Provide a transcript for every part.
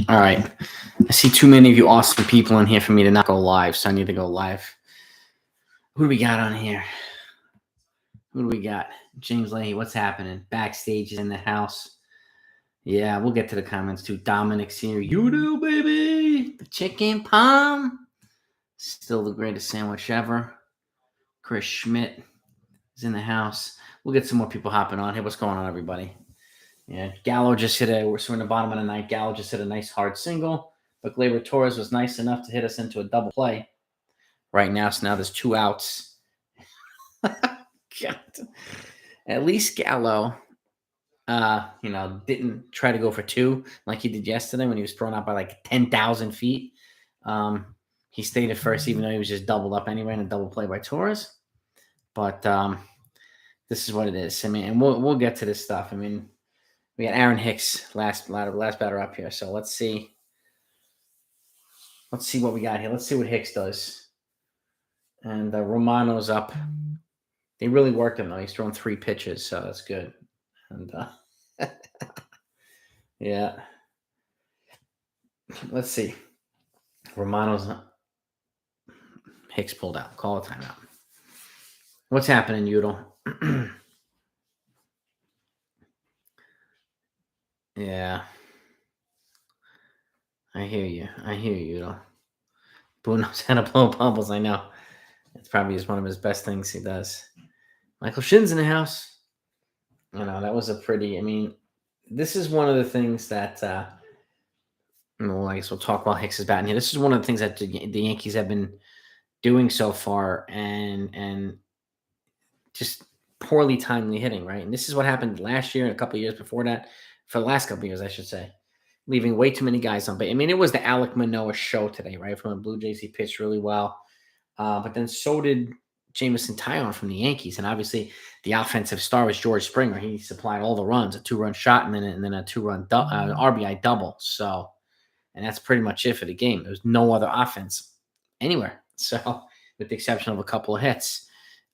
All right. I see too many of you awesome people in here for me to not go live, so I need to go live. Who do we got on here? Who do we got? James Leahy, what's happening? Backstage is in the house. Yeah, we'll get to the comments too. Dominic's here. You do, baby. The chicken palm. Still the greatest sandwich ever. Chris Schmidt is in the house. We'll get some more people hopping on here. What's going on, everybody? Yeah, Gallo just hit we're in the bottom of the ninth. Gallo just hit a nice hard single, but Gleyber Torres was nice enough to hit us into a double play right now. So now there's 2 outs. God. At least Gallo, didn't try to go for 2 like he did yesterday when he was thrown out by like 10,000 feet. He stayed at first, even though he was just doubled up anyway in a double play by Torres. But this is what it is. I mean, and we'll get to this stuff. I mean, we got Aaron Hicks, last batter up here. So let's see. Let's see what we got here. Let's see what Hicks does. And Romano's up. They really worked him, though. He's thrown 3 pitches, so that's good. And yeah. Let's see. Romano's Hicks pulled out. Call a timeout. What's happening, Udall? Yeah. I hear you, Udall. Boone knows how to blow bubbles, I know. It's probably just one of his best things he does. Michael Shin's in the house. That was a pretty, this is one of the things that, I guess we'll talk while Hicks is batting here. This is one of the things that the Yankees have been doing so far and just poorly timely hitting, right? And this is what happened last year and a couple of years before that, for the last couple of years, I should say, leaving way too many guys on base. It was the Alek Manoah show today, right? From the Blue Jays, he pitched really well. But then so did Jameson Taillon from the Yankees. And obviously the offensive star was George Springer. He supplied all the runs, a 2-run shot and then a 2-run RBI double. So, and that's pretty much it for the game. There was no other offense anywhere. So, with the exception of a couple of hits.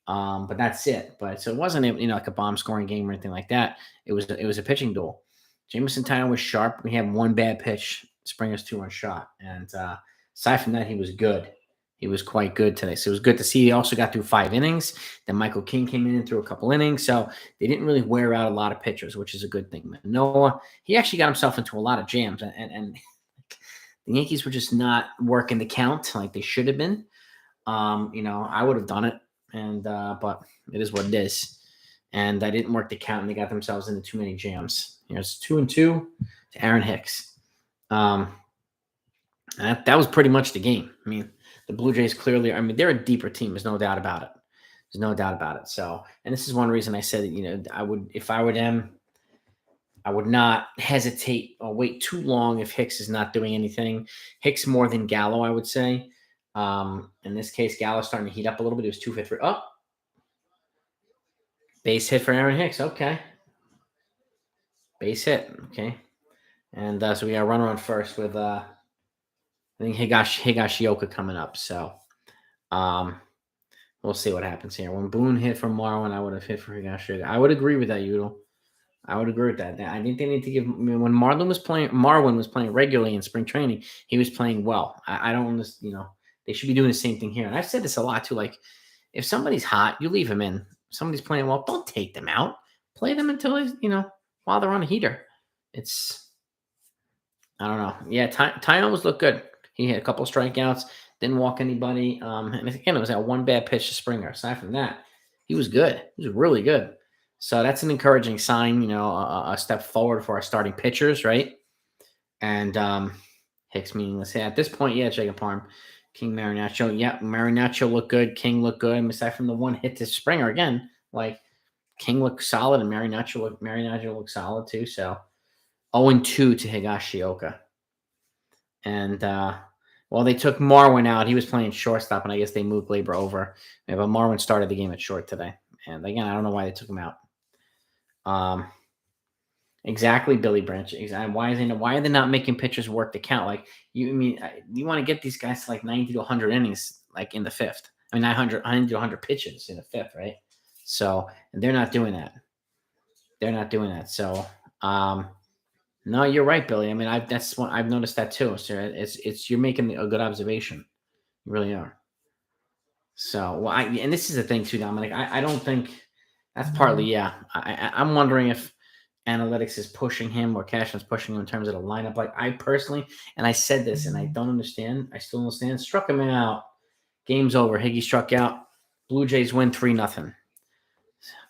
But that's it. But so it wasn't, like a bomb scoring game or anything like that. It was a pitching duel. Jameson Taillon was sharp. We had 1 bad pitch, Springer's 2-run shot. And aside from that, he was good. He was quite good today. So it was good to see. He also got through 5 innings. Then Michael King came in and threw a couple innings. So they didn't really wear out a lot of pitchers, which is a good thing. Manoah, he actually got himself into a lot of jams. And the Yankees were just not working the count like they should have been. I would have done it. And but it is what it is. And I didn't work the count, and they got themselves into too many jams. It's 2-2 to Aaron Hicks. And that was pretty much the game. The Blue Jays clearly, they're a deeper team. There's no doubt about it. So, and this is one reason I said that, I would, if I were them, I would not hesitate or wait too long if Hicks is not doing anything. Hicks more than Gallo, I would say. In this case, Gallo's starting to heat up a little bit. It was 2 for 3. Oh, base hit for Aaron Hicks. Okay. Base hit. Okay. And so we got a runner on first with, I think Higashioka coming up. So we'll see what happens here. When Boone hit for Marwin, I would have hit for Higashioka. I would agree with that, Udall. I would agree with that. I think they need to give. When Marwin was playing regularly in spring training, he was playing well. I don't understand. They should be doing the same thing here. And I've said this a lot too. Like, if somebody's hot, you leave them in. If somebody's playing well, don't take them out. Play them until while they're on a heater. I don't know. Yeah, Taillon was looked good. He had a couple of strikeouts, didn't walk anybody. And again, it was that 1 bad pitch to Springer. Aside from that, he was good. He was really good. So that's an encouraging sign, a step forward for our starting pitchers, right? And Hicks meaningless. Yeah, at this point, yeah, Jacob Parham, King, Marinaccio. Yeah, Marinaccio looked good. King looked good. Aside from the 1 hit to Springer, again, like King looked solid and Marinaccio looked solid too. So 0-2 to Higashioka. And they took Marwin out. He was playing shortstop, and I guess they moved Gleyber over. Yeah, but Marwin started the game at short today. And again, I don't know why they took him out. Exactly, Billy Branch. Exactly. Why are they not making pitchers work the count? Like, you want to get these guys to like 90 to 100 innings, like in the 5th. 90 to 100 pitches in the 5th, right? So, and they're not doing that. So, No, you're right, Billy. I mean, that's what I've noticed that too. So it's you're making a good observation. You really are. So, well, and this is the thing too, Dominic. I don't think that's partly, yeah. I'm wondering if analytics is pushing him or Cashman's pushing him in terms of the lineup. Like I personally, and I said this, and I don't understand. I still don't understand. Struck him out. Game's over. Higgy struck out. Blue Jays win 3-0.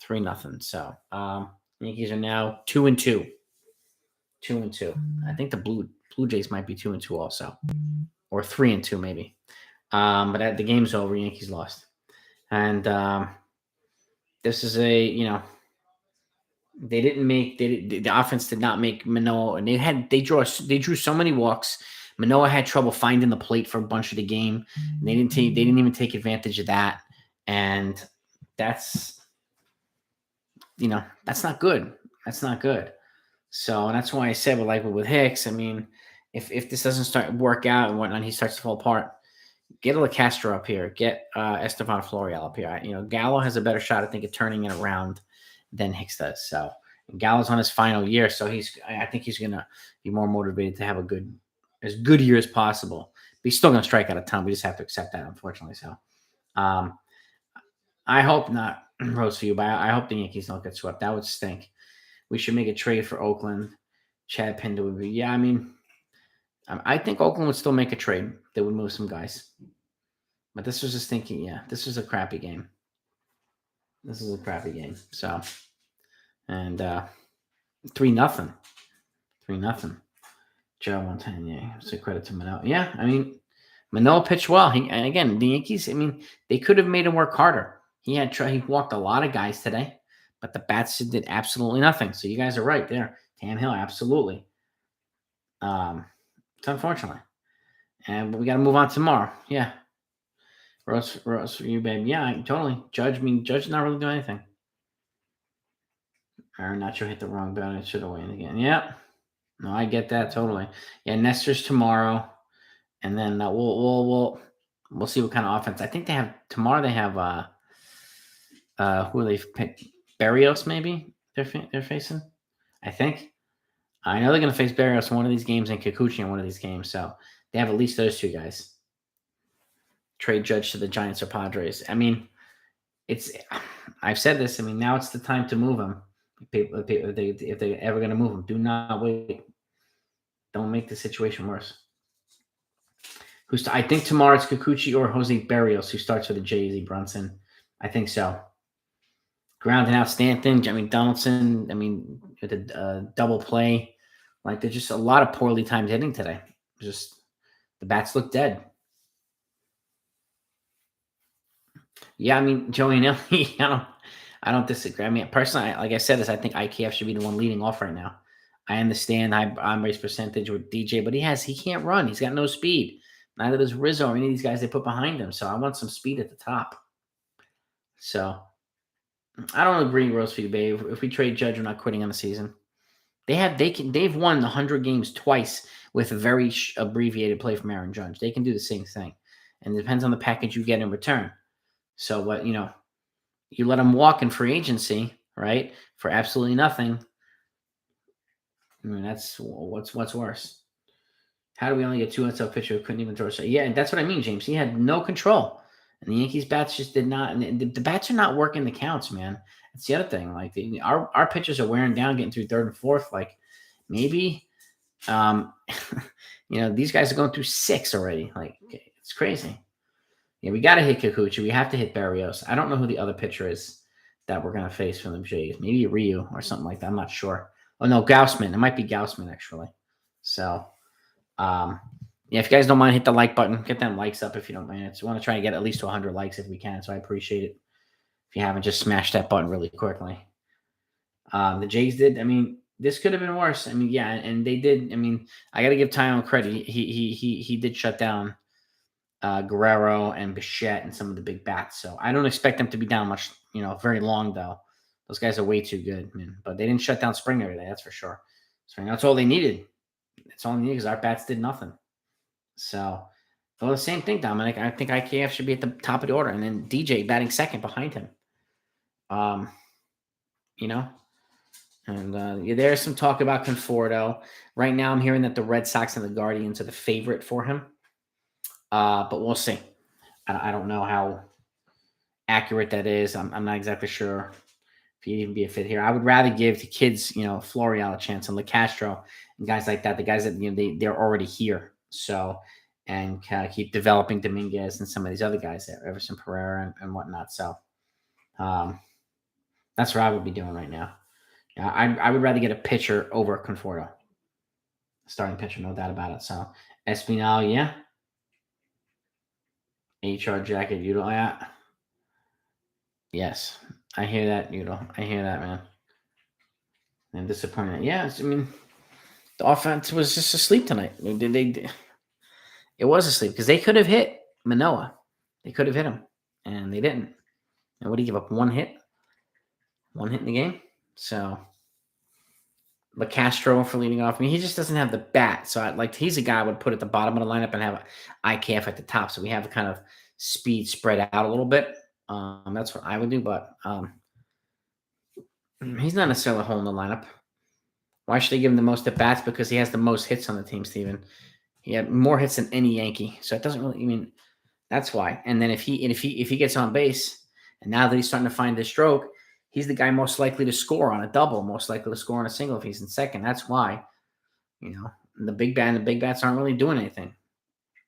3-0. So, Yankees are now 2-2. 2-2. I think the Blue Jays might be 2-2 also, or 3-2 maybe. But the game's over. Yankees lost, and this is the offense did not make Manoah, and they drew so many walks. Manoah had trouble finding the plate for a bunch of the game. And they didn't even take advantage of that, and that's that's not good. That's not good. So, and that's why I said with Hicks, I mean, if this doesn't start work out and whatnot, he starts to fall apart. Get a Castro up here. Get Estevan Florial up here. Gallo has a better shot, I think, at turning it around than Hicks does. So Gallo's on his final year, so I think he's gonna be more motivated to have as good year as possible. But he's still gonna strike out a ton. We just have to accept that, unfortunately. So I hope not, Rose, for you, but I hope the Yankees don't get swept. That would stink. We should make a trade for Oakland. Chad Pinder would be, yeah. I mean, I think Oakland would still make a trade. They would move some guys. But this was just thinking, yeah, this was a crappy game. This is a crappy game. So, and 3-0. 3-0. Joe 110, yeah. So credit to Manoah. Yeah, I mean, Manoah pitched well. And again, the Yankees, I mean, they could have made him work harder. He walked a lot of guys today, but the bats did absolutely nothing. So you guys are right there. Tannehill, absolutely. It's unfortunate. And we got to move on tomorrow. Yeah. Rose for you, babe. Yeah, totally. Judge not really doing anything. Aaron Nacho hit the wrong button. It should have won again. Yeah. No, I get that totally. Yeah, Nestor's tomorrow, and then we'll see what kind of offense. I think they have tomorrow. They have who are they picked? Barrios maybe they're facing. I think. I know they're going to face Barrios in one of these games and Kikuchi in one of these games. So they have at least those two guys. Trade Judge to the Giants or Padres. I mean, I've said this. I mean, now it's the time to move them. If they're ever going to move them, do not wait. Don't make the situation worse. I think tomorrow it's Kikuchi or Jose Barrios who starts for the Jays. Brunson. I think so. Grounding out Stanton. I mean, Donaldson. I mean, with a double play. Like, there's just a lot of poorly timed hitting today. Just the bats look dead. Yeah, I mean, Joey Nelly, I don't disagree. I mean, personally, like I said this, I think IKF should be the one leading off right now. I understand high on race percentage with DJ, but he can't run. He's got no speed. Neither does Rizzo or any of these guys they put behind him. So I want some speed at the top. So I don't agree, Rose, for you, babe. If we trade Judge, we're not quitting on the season. They've won 100 games twice with a very abbreviated play from Aaron Judge. They can do the same thing, and it depends on the package you get in return. So what you let them walk in free agency, right, for absolutely nothing. I mean, that's what's worse. How do we only get 2 outs of pitcher who couldn't even throw a strike? Yeah, and that's what I mean, James. He had no control, and the Yankees bats just did not. And the bats are not working the counts, man. That's the other thing. Like our pitchers are wearing down, getting through third and fourth. Like maybe, these guys are going through 6 already. Like it's crazy. Yeah, we got to hit Kikuchi. We have to hit Barrios. I don't know who the other pitcher is that we're going to face from the Jays. Maybe Ryu or something like that. I'm not sure. Oh, no, Gaussman. It might be Gaussman, actually. So, yeah, if you guys don't mind, hit the like button. Get them likes up if you don't mind. We want to try to get at least to 100 likes if we can, so I appreciate it. If you haven't, just smash that button really quickly. The Jays did. I mean, this could have been worse. I mean, yeah, and they did. I mean, I got to give Tyon credit. He did shut down Guerrero and Bichette and some of the big bats. So I don't expect them to be down much, very long though. Those guys are way too good, man. But they didn't shut down Springer today, that's for sure. So that's all they needed. That's all they needed because our bats did nothing. So, well, the same thing, Dominic. I think IKF should be at the top of the order, and then DJ batting second behind him. And yeah, there's some talk about Conforto. Right now, I'm hearing that the Red Sox and the Guardians are the favorite for him. But we'll see. I don't know how accurate that is. I'm not exactly sure if he'd even be a fit here. I would rather give the kids, Florial a chance and LeCastro and guys like that. The guys that they're already here. So and keep developing Dominguez and some of these other guys there, Everson Pereira and whatnot. So um, that's what I would be doing right now. Yeah, I would rather get a pitcher over Conforto, starting pitcher, no doubt about it. So Espinal, yeah, HR jacket, yeah. Yes, I hear that, I hear that, man. And disappointed. Yeah, I mean, the offense was just asleep tonight. It was asleep because they could have hit Manoah. They could have hit him, and they didn't. And what did he give up? One hit in the game. So, but Castro for leading off. I mean, he just doesn't have the bat. So, he's a guy I would put at the bottom of the lineup and have IKF at the top. So we have a kind of speed spread out a little bit. That's what I would do. But he's not necessarily a hole in the lineup. Why should they give him the most at bats? Because he has the most hits on the team, Steven. He had more hits than any Yankee. So it doesn't really. I mean, that's why. And then if he gets on base, and now that he's starting to find the stroke, he's the guy most likely to score on a double, most likely to score on a single if he's in second. That's why, the big bats aren't really doing anything.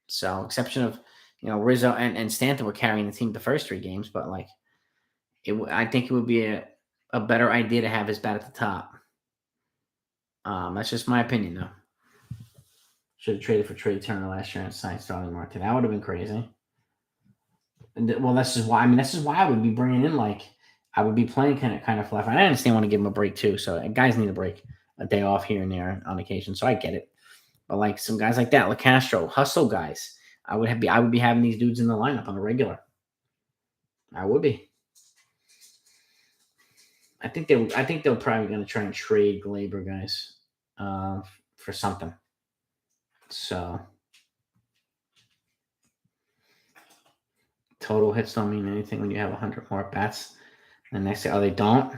So exception of Rizzo and Stanton were carrying the team the first 3 games, but I think it would be a better idea to have his bat at the top. That's just my opinion, though. Should have traded for Trey Turner last year and signed Starling Marte. That would have been crazy. Well, this is why. This is why I would be bringing in I would be playing kind of flat. I understand want to give him a break too. So guys need a break, a day off here and there on occasion. So I get it. But some guys like that, LeCastro, hustle guys, I would be having these dudes in the lineup on a regular. I would be. I think they're probably going to try and trade Glaber guys for something. So total hits don't mean anything when you have 100 more bats. And they say, they don't.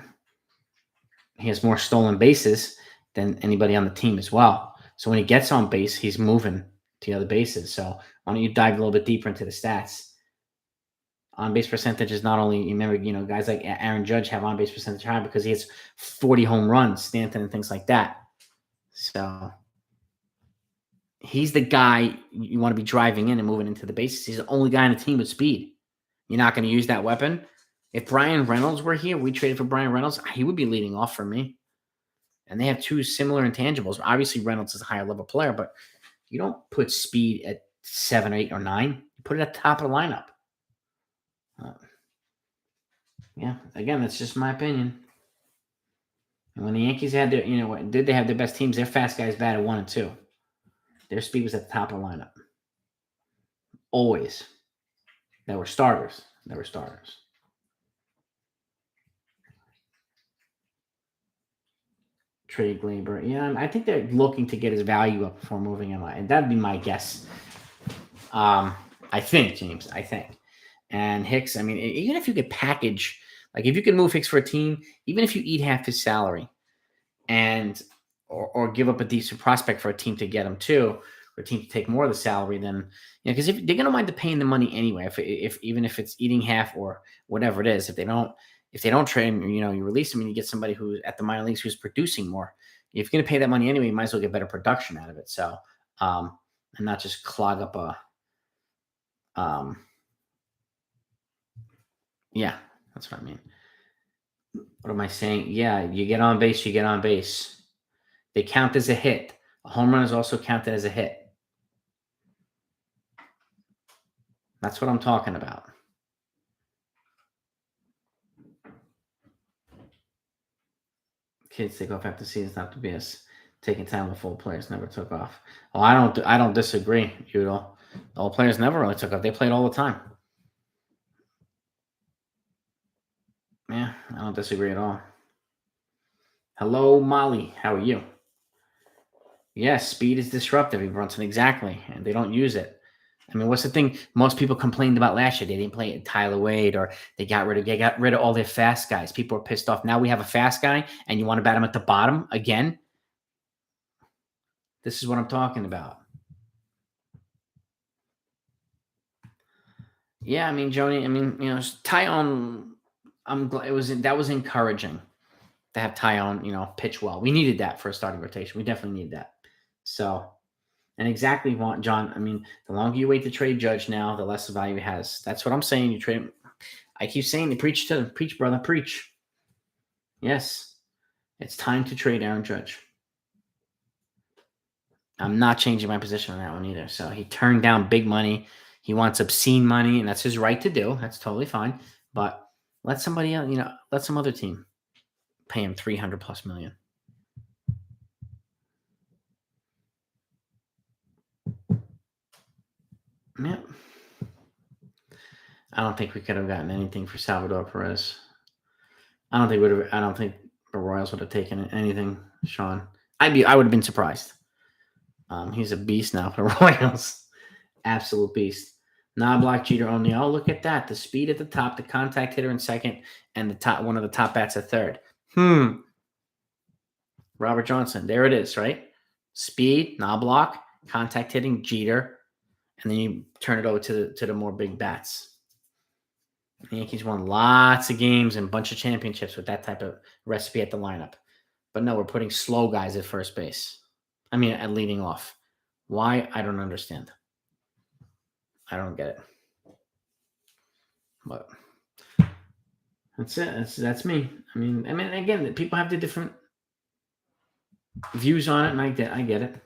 He has more stolen bases than anybody on the team as well. So when he gets on base, he's moving to the other bases. So why don't you dive a little bit deeper into the stats? On base percentage is not only, remember, guys like Aaron Judge have on base percentage high because he has 40 home runs, Stanton, and things like that. So he's the guy you want to be driving in and moving into the bases. He's the only guy on the team with speed. You're not going to use that weapon. If Brian Reynolds were here, we traded for Brian Reynolds, he would be leading off for me. And they have 2 similar intangibles. Obviously, Reynolds is a higher level player, but you don't put speed at 7, 8, or 9. You put it at the top of the lineup. Yeah, again, that's just my opinion. And when the Yankees had their, did they have their best teams? Their fast guys batted 1 and 2. Their speed was at the top of the lineup. Always. They were starters. Trade Glaber. Yeah, I think they're looking to get his value up before moving him. And that'd be my guess. I think, James. And Hicks, even if you could package, if you could move Hicks for a team, even if you eat half his salary and or give up a decent prospect for a team to get him too, or a team to take more of the salary, then because if they're gonna wind up paying the money anyway, if even if it's eating half or whatever it is, if they don't trade him, you release him and you get somebody who's at the minor leagues who's producing more. If you're gonna pay that money anyway, you might as well get better production out of it. So and not just clog up a yeah, that's what I mean. What am I saying? Yeah, you get on base. They count as a hit. A home run is also counted as a hit. That's what I'm talking about. Kids take off after seasons, not to be as taking time with full players never took off. Oh, I don't disagree, Udall. All players never really took off. They played all the time. Yeah, I don't disagree at all. Hello, Molly. How are you? Yes, speed is disruptive, Brunson. Exactly. And they don't use it. I mean, what's the thing most people complained about last year? They didn't play Tyler Wade, or they got rid of all their fast guys. People are pissed off. Now we have a fast guy, and you want to bat him at the bottom again? This is what I'm talking about. Yeah, I mean, Joni. I mean, Tyon. I'm glad that was encouraging to have Tyon, pitch well. We needed that for a starting rotation. We definitely need that. So, and exactly, John. I mean, the longer you wait to trade Judge now, the less value it has. That's what I'm saying. You trade. I keep saying to preach, brother, preach. Yes, it's time to trade Aaron Judge. I'm not changing my position on that one either. So he turned down big money. He wants obscene money, and that's his right to do. That's totally fine. But let somebody else, let some other team pay him $300+ million. Yeah. I don't think we could have gotten anything for Salvador Perez. I don't think the Royals would have taken anything, Sean. I would have been surprised. He's a beast now for the Royals. Absolute beast. Non-block Jeter only. Oh, look at that. The speed at the top, the contact hitter in second, and one of the top bats at third. Robert Johnson. There it is, right? Speed, non-block, contact hitting, Jeter, and then you turn it over to the more big bats. The Yankees won lots of games and a bunch of championships with that type of recipe at the lineup. But no, we're putting slow guys at first base. I mean, at leading off. Why? I don't understand. I don't get it. But that's it. That's me. I mean, again, people have the different views on it, and I get it.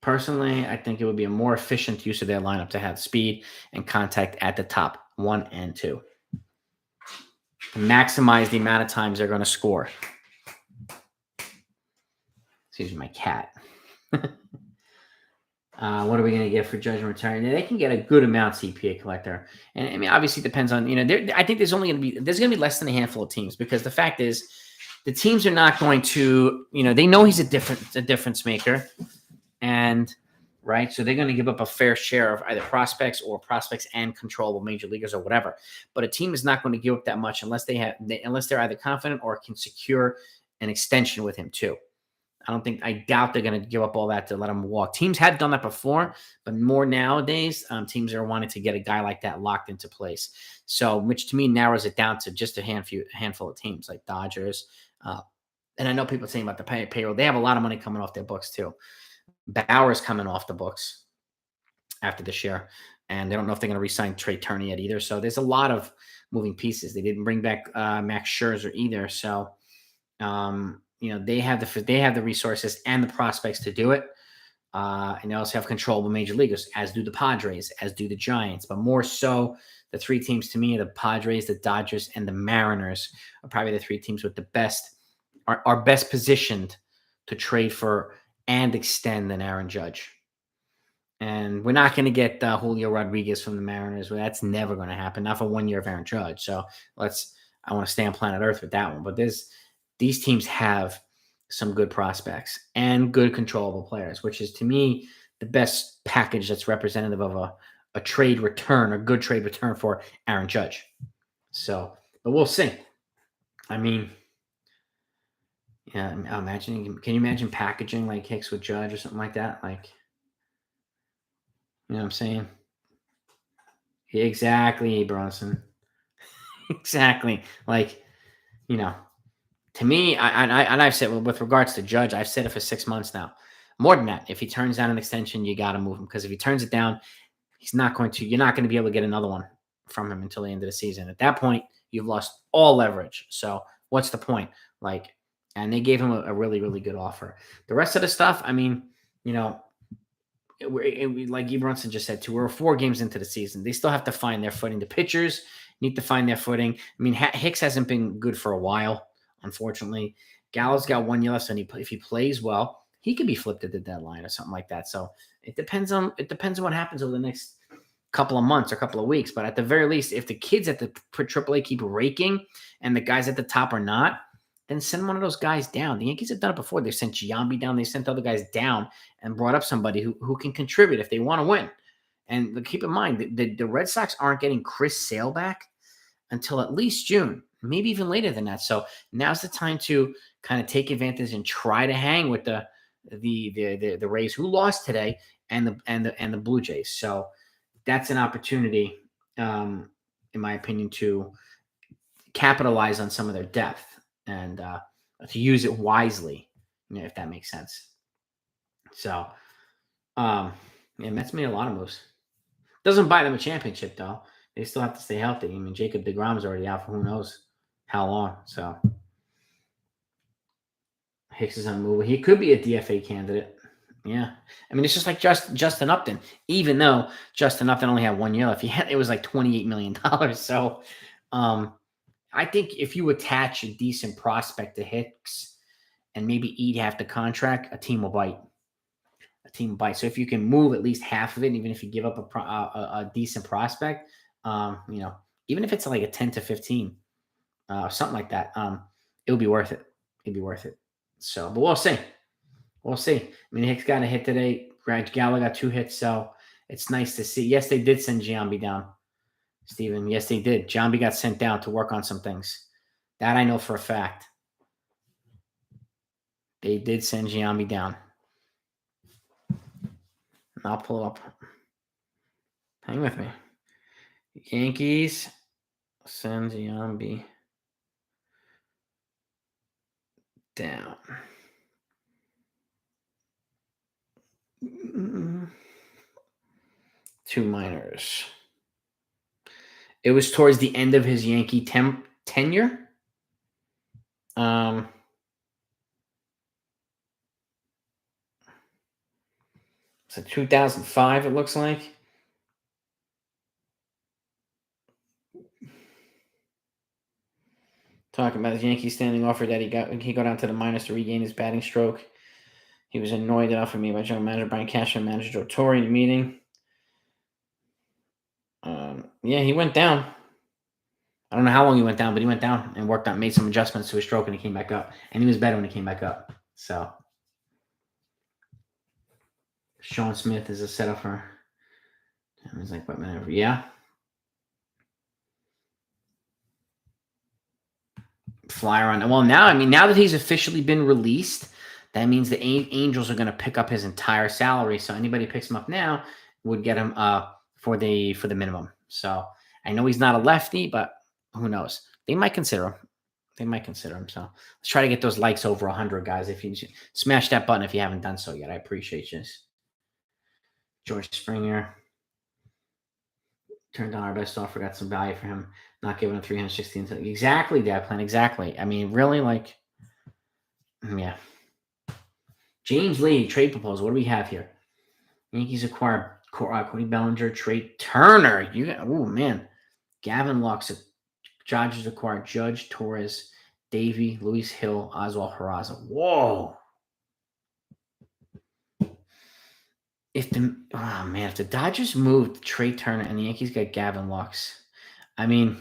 Personally, I think it would be a more efficient use of their lineup to have speed and contact at the top, 1 and 2. Maximize the amount of times they're going to score. Excuse me, my cat. What are we going to get for Judge and return? They can get a good amount CPA collector, and I mean, obviously, it depends on I think there's going to be less than a handful of teams, because the fact is, the teams are not going to they know he's a difference maker, and right, so they're going to give up a fair share of either prospects and controllable major leaguers or whatever. But a team is not going to give up that much unless they're either confident or can secure an extension with him too. I doubt they're going to give up all that to let him walk. Teams have done that before, but more nowadays, teams are wanting to get a guy like that locked into place. So, which to me narrows it down to just a handful of teams like Dodgers. And I know people saying about the payroll, they have a lot of money coming off their books too. Bauer's coming off the books after this year, and they don't know if they're going to re-sign Trey Turner yet either. So there's a lot of moving pieces. They didn't bring back Max Scherzer either. So, they have the resources and the prospects to do it. And they also have controllable major leaguers, as do the Padres, as do the Giants. But more so, the three teams to me, the Padres, the Dodgers, and the Mariners are probably the three teams with the best, are best positioned to trade for and extend than Aaron Judge. And we're not going to get Julio Rodriguez from the Mariners. Well, that's never going to happen. Not for 1 year of Aaron Judge. So I want to stay on planet Earth with that one. But these teams have some good prospects and good controllable players, which is to me the best package that's representative of a trade return, a good trade return for Aaron Judge. So, but we'll see. I mean, yeah, can you imagine packaging like Hicks with Judge or something like that? Like, you know what I'm saying? Exactly, Bronson. Exactly. Like, to me, I've said, with regards to Judge, I've said it for 6 months now. More than that, if he turns down an extension, you got to move him, because if he turns it down, you're not going to be able to get another one from him until the end of the season. At that point, you've lost all leverage. So what's the point? And they gave him a really, really good offer. The rest of the stuff, I mean, like Bronson just said, we're 4 games into the season. They still have to find their footing. The pitchers need to find their footing. I mean, Hicks hasn't been good for a while, unfortunately. Gallo's got 1 year left, and if he plays well, he could be flipped at the deadline or something like that. So it depends on what happens over the next couple of months or couple of weeks. But at the very least, if the kids at the AAA keep raking and the guys at the top are not, then send one of those guys down. The Yankees have done it before. They sent Giambi down. They sent other guys down and brought up somebody who can contribute if they want to win. And keep in mind, the Red Sox aren't getting Chris Sale back until at least June, maybe even later than that. So now's the time to kind of take advantage and try to hang with the Rays, who lost today, and the Blue Jays. So that's an opportunity, in my opinion, to capitalize on some of their depth and to use it wisely, if that makes sense. So, Mets made a lot of moves. Doesn't buy them a championship, though. They still have to stay healthy. I mean, Jacob deGrom's already out for who knows how long. So, Hicks is unmovable. He could be a DFA candidate. Yeah. I mean, it's just like Justin Upton. Even though Justin Upton only had 1 year left, it was like $28 million. So, I think if you attach a decent prospect to Hicks and maybe eat half the contract, a team will bite. So if you can move at least half of it, even if you give up a decent prospect, even if it's like a 10 to 15, something like that, it'll be worth it. So, but we'll see. I mean, Hicks got a hit today. Gallo got 2 hits, so it's nice to see. Yes, they did send Giambi down, Steven. Yes, they did. Giambi got sent down to work on some things. That I know for a fact. They did send Giambi down. I'll pull it up. Hang with me. Yankees send Giambi down. 2 minors. It was towards the end of his Yankee tenure. So 2005, it looks like. Talking about his Yankees standing offer that he got down to the minors to regain his batting stroke. He was annoyed enough for me by general manager Brian Cashman, manager Joe Torre in the meeting. Yeah, he went down. I don't know how long he went down, but he went down and worked on, made some adjustments to his stroke, and he came back up. And he was better when he came back up. So, Sean Smith is a setup for. I was like, what minute? Yeah. Flyer on. Well, now that he's officially been released, that means the Angels are going to pick up his entire salary. So anybody who picks him up now would get him for the minimum. So I know he's not a lefty, but who knows? They might consider him. So let's try to get those likes over 100, guys. If you smash that button if you haven't done so yet, I appreciate you. George Springer turned down our best offer, got some value for him. Not giving him 316. Exactly, Dad Plan. Exactly. I mean, really, like, yeah. James Lee, trade proposal. What do we have here? Yankees acquire Cody Bellinger, Trey Turner. Oh, man. Gavin Lux. Dodgers acquired Judge, Torres, Davey, Luis Hill, Oswald Peraza. Whoa. If the Dodgers moved Trey Turner and the Yankees got Gavin Lux, I mean,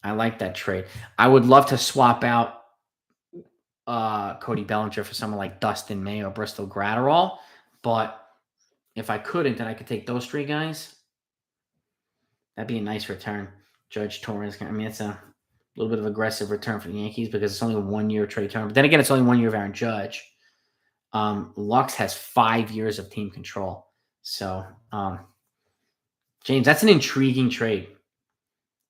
I like that trade. I would love to swap out Cody Bellinger for someone like Dustin May or Bristol Gratterall, but if I couldn't, then I could take those 3 guys. That'd be a nice return. Judge, Torres. I mean, it's a little bit of aggressive return for the Yankees because it's only a 1-year trade term. But then again, it's only 1 year of Aaron Judge. Lux has 5 years of team control. So, James, that's an intriguing trade.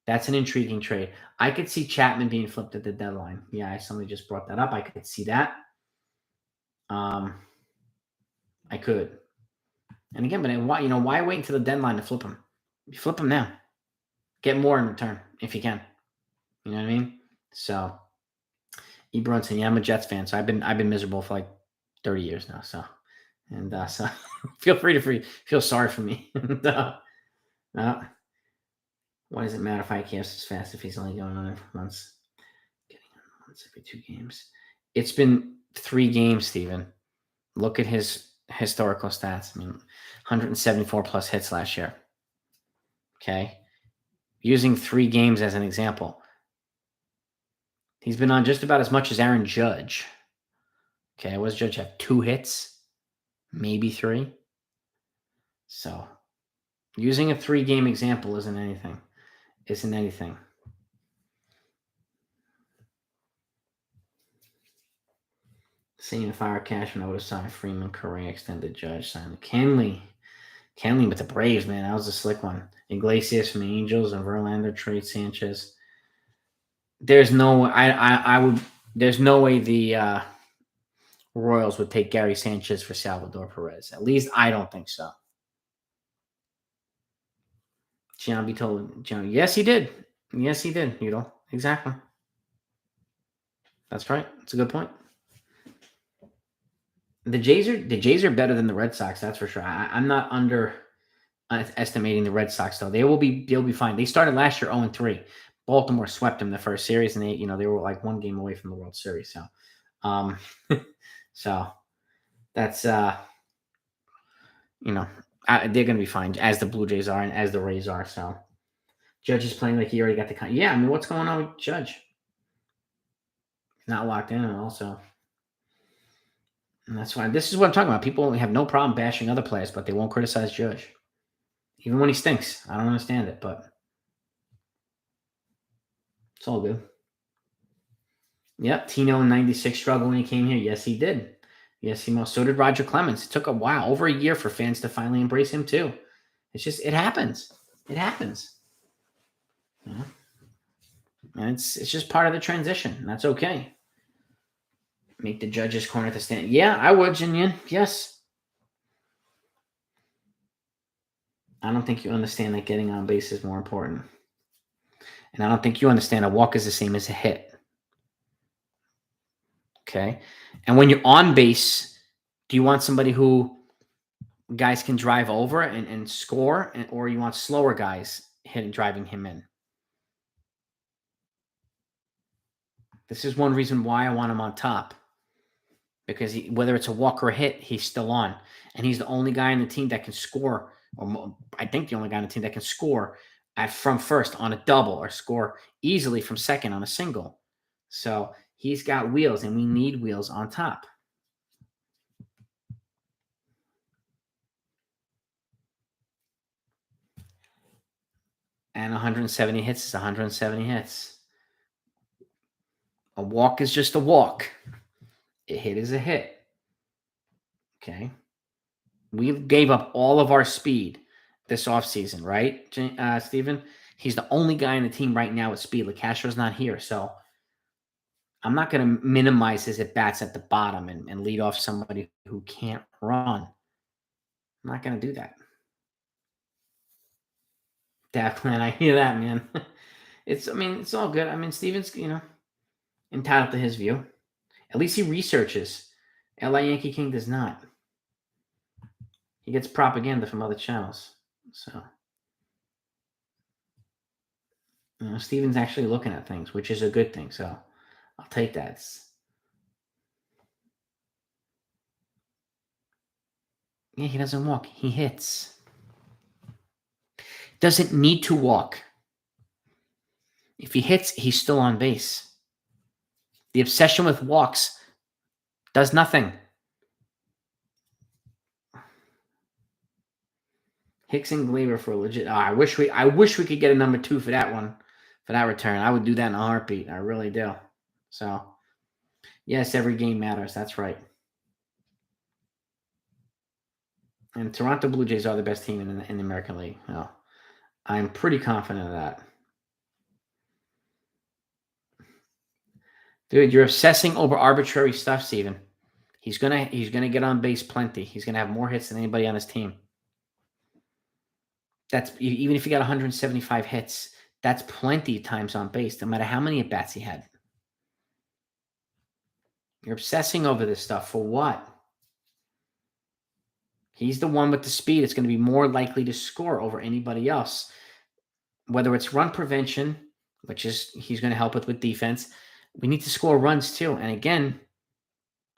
I could see Chapman being flipped at the deadline. Yeah, somebody just brought that up. I could see that. I could. And again, but why wait until the deadline to flip him? You flip him now. Get more in return if you can. You know what I mean? So, E. Brunson, yeah, I'm a Jets fan, so I've been miserable for like 30 years now. So, and so feel free to feel sorry for me. Why does it matter if I cast as fast if he's only going on for months? Getting on once every 2 games. It's been 3 games, Steven. Look at his historical stats. I mean, 174 plus hits last year. Okay. Using 3 games as an example. He's been on just about as much as Aaron Judge. Okay. What does Judge have? 2 hits? maybe 3. So using a 3-game example isn't anything. Isn't anything. Seeing if I were Cashman, I would have signed Freeman, Correa, extended Judge, signed Kenley. Kenley with the Braves, man. That was a slick one. Iglesias from the Angels and Verlander trade Sanchez. There's no I would there's no way the Royals would take Gary Sanchez for Salvador Perez. At least I don't think so. Giambi told Giambi, yes, he did. Yes, he did, Exactly. That's right. That's a good point. The Jays are better than the Red Sox, that's for sure. I'm not underestimating the Red Sox, though. They'll be fine. They started last year 0-3. Baltimore swept them the first series, and they were like 1 game away from the World Series. So, so that's they're going to be fine, as the Blue Jays are and as the Rays are. So, Judge is playing like he already got the yeah. I mean, what's going on with Judge? He's not locked in, and also, and that's why this is what I'm talking about. People have no problem bashing other players, but they won't criticize Judge, even when he stinks. I don't understand it, but it's all good. Yep, Tino in '96 struggled when he came here. Yes, he did. Yes, he most. So did Roger Clemens. It took a while, over a year, for fans to finally embrace him too. It happens. It happens. Yeah. And it's just part of the transition. That's okay. Make the Judge's corner at the stand. Yeah, I would, Jinyan. Yes. I don't think you understand that getting on base is more important. And I don't think you understand a walk is the same as a hit. Okay? And when you're on base, do you want somebody who guys can drive over and score, or you want slower guys driving him in? This is one reason why I want him on top. Because whether it's a walk or a hit, he's still on. And he's the only guy on the team that can score, or I think the only guy on the team that can score from first on a double, or score easily from second on a single. So he's got wheels, and we need wheels on top. And 170 hits is 170 hits. A walk is just a walk. A hit is a hit. Okay. We gave up all of our speed this offseason, right, Steven? He's the only guy on the team right now with speed. LeCastre's not here, so I'm not going to minimize his at-bats at the bottom and lead off somebody who can't run. I'm not going to do that. Declan, I hear that, man. It's all good. I mean, Steven's, entitled to his view. At least he researches. LA Yankee King does not. He gets propaganda from other channels. So, Steven's actually looking at things, which is a good thing. So, I'll take that. Yeah, he doesn't walk. He hits. Doesn't need to walk. If he hits, he's still on base. The obsession with walks does nothing. Hicks and Glaber for a legit. Oh, I wish we could get a number 2 for that one, for that return. I would do that in a heartbeat. I really do. So, yes, every game matters. That's right. And Toronto Blue Jays are the best team in the American League. No, I'm pretty confident of that. Dude, you're obsessing over arbitrary stuff, Steven. He's gonna get on base plenty. He's gonna have more hits than anybody on his team. That's even if he got 175 hits, that's plenty of times on base, no matter how many at bats he had. You're obsessing over this stuff for what? He's the one with the speed. It's going to be more likely to score over anybody else. Whether it's run prevention, which is he's going to help with defense, we need to score runs too. And again,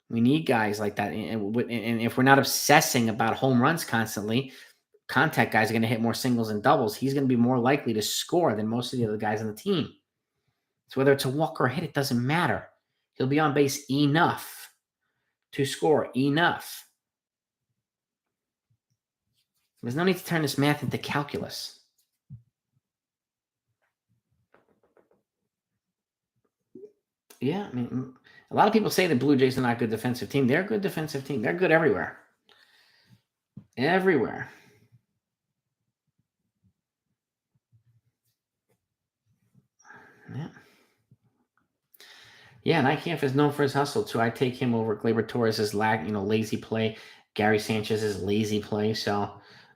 we need guys like that. And if we're not obsessing about home runs constantly, contact guys are going to hit more singles and doubles. He's going to be more likely to score than most of the other guys on the team. So whether it's a walk or a hit, it doesn't matter. He'll be on base enough to score enough. There's no need to turn this math into calculus. Yeah, I mean, a lot of people say the Blue Jays are not a good defensive team. They're a good defensive team. They're good everywhere. Everywhere. Yeah. Yeah, and IKF is known for his hustle too. I take him over Gleyber Torres' lazy play, Gary Sanchez's lazy play. So,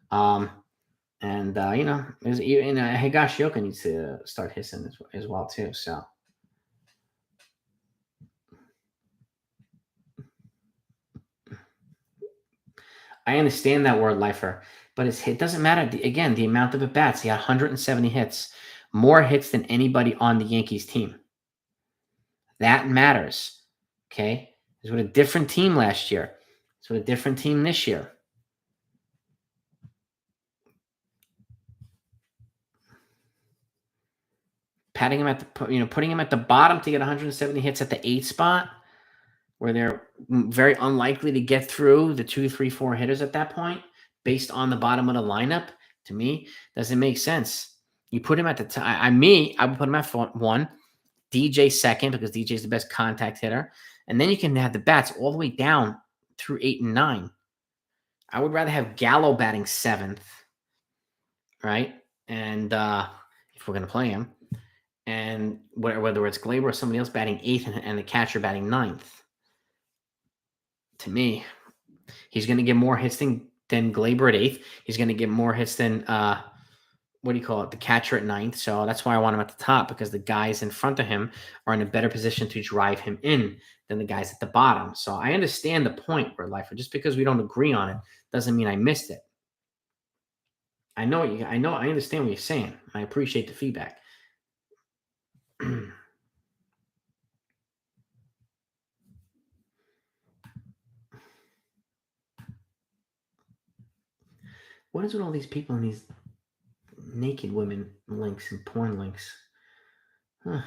um, Higashioka needs to start hissing as well too. So, I understand that word lifer, but it doesn't matter. Again, the amount of at bats. He had 170 hits, more hits than anybody on the Yankees team. That matters. Okay, he's with a different team last year. He's with a different team this year. Patting him putting him at the bottom to get 170 hits at the 8 spot, where they're very unlikely to get through the 2, 3, 4 hitters at that point, based on the bottom of the lineup, to me, doesn't make sense. You put him at the top. I would put him at 1, DJ second, because DJ is the best contact hitter, and then you can have the bats all the way down through 8 and 9. I would rather have Gallo batting 7th, right? And if we're going to play him, and whether it's Gleyber or somebody else batting 8th and the catcher batting 9th. To me, he's going to get more hits than Gleyber at 8th. He's going to get more hits than the catcher at 9th. So that's why I want him at the top, because the guys in front of him are in a better position to drive him in than the guys at the bottom. So I understand the point, where lifer, just because we don't agree on it doesn't mean I missed it. I understand what you're saying. I appreciate the feedback. What is with all these people and these naked women links and porn links? Huh.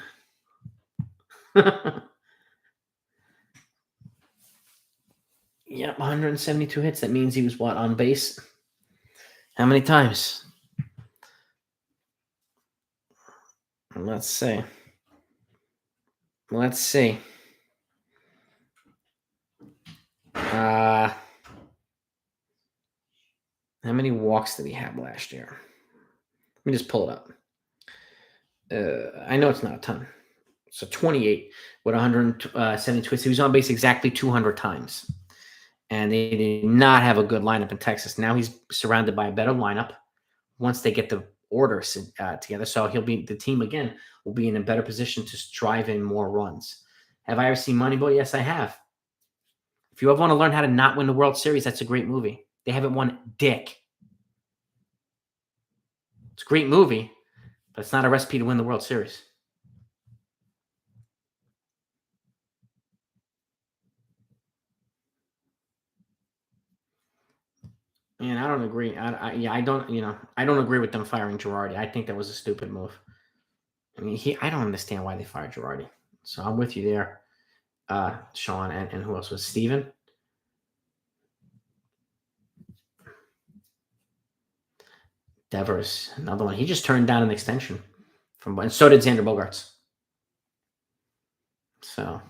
Yep, 172 hits. That means he was what, on base? How many times? Let's see. How many walks did he have last year? Let me just pull it up. I know it's not a ton. So 28 with 170 twists. He was on base exactly 200 times. And they did not have a good lineup in Texas. Now he's surrounded by a better lineup once they get the order together. So the team again will be in a better position to drive in more runs. Have I ever seen Moneyball? Yes, I have. If you ever want to learn how to not win the World Series, that's a great movie. They haven't won dick. It's a great movie, but it's not a recipe to win the World Series. And I don't agree. I don't agree with them firing Girardi. I think that was a stupid move. I mean, I don't understand why they fired Girardi. So I'm with you there, Sean, and who else was Steven? Devers, another one. He just turned down an extension and so did Xander Bogaerts. So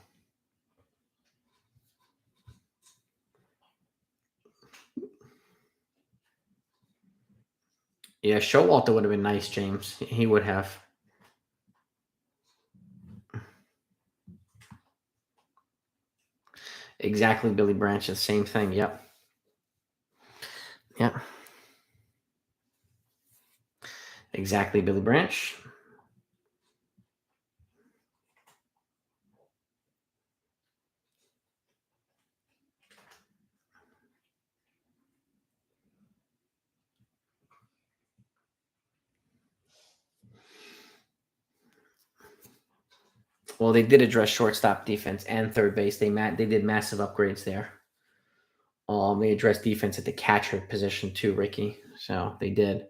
yeah, Showalter would have been nice, James. He would have. Exactly, Billy Branch, the same thing. Yep. Exactly, Billy Branch. Well, they did address shortstop defense and third base. They did massive upgrades there. They addressed defense at the catcher position too, Ricky. So they did.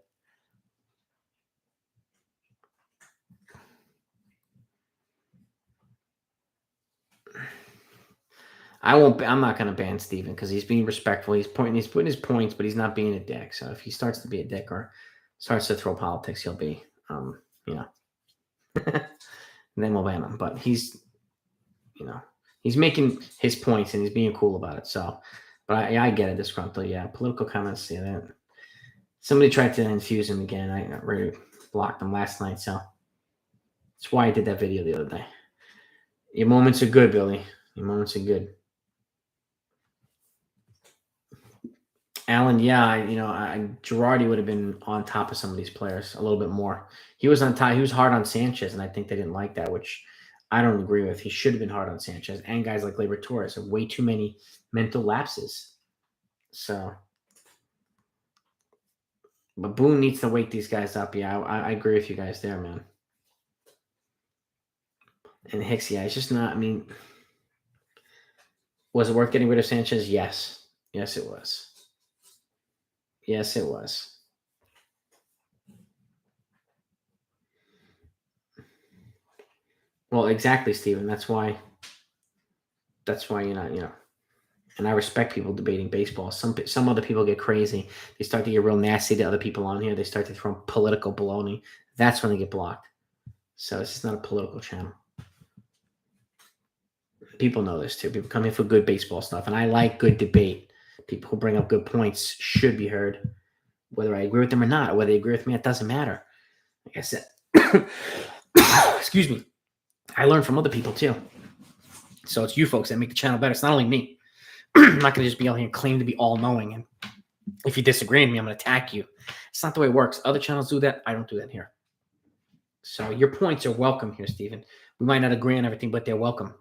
I won't. I'm not going to ban Steven because he's being respectful. He's putting his points, but he's not being a dick. So if he starts to be a dick or starts to throw politics, he'll be, you know, and then we'll ban him. But he's, you know, he's making his points and he's being cool about it. So, but I get it, disgruntled. Yeah, political comments. Yeah, that somebody tried to infuse him again. I already blocked him last night. So that's why I did that video the other day. Your moments are good, Billy. Your moments are good. Allen, yeah, Girardi would have been on top of some of these players a little bit more. He was on top. He was hard on Sanchez, and I think they didn't like that, which I don't agree with. He should have been hard on Sanchez and guys like Gleyber Torres have way too many mental lapses. So, but Boone needs to wake these guys up. Yeah, I agree with you guys there, man. And Hicks, yeah, it's just not. I mean, was it worth getting rid of Sanchez? Yes, yes, it was. Yes, it was. Well, exactly, Steven. That's why you're not, and I respect people debating baseball. Some other people get crazy. They start to get real nasty to other people on here. They start to throw political baloney. That's when they get blocked. So it's just not a political channel. People know this too. People come here for good baseball stuff, and I like good debate. People who bring up good points should be heard. Whether I agree with them or not, or whether they agree with me, it doesn't matter. Like I said, excuse me, I learn from other people too. So it's you folks that make the channel better. It's not only me. I'm not going to just be out here and claim to be all-knowing. And if you disagree with me, I'm going to attack you. It's not the way it works. Other channels do that. I don't do that here. So your points are welcome here, Steven. We might not agree on everything, but they're welcome.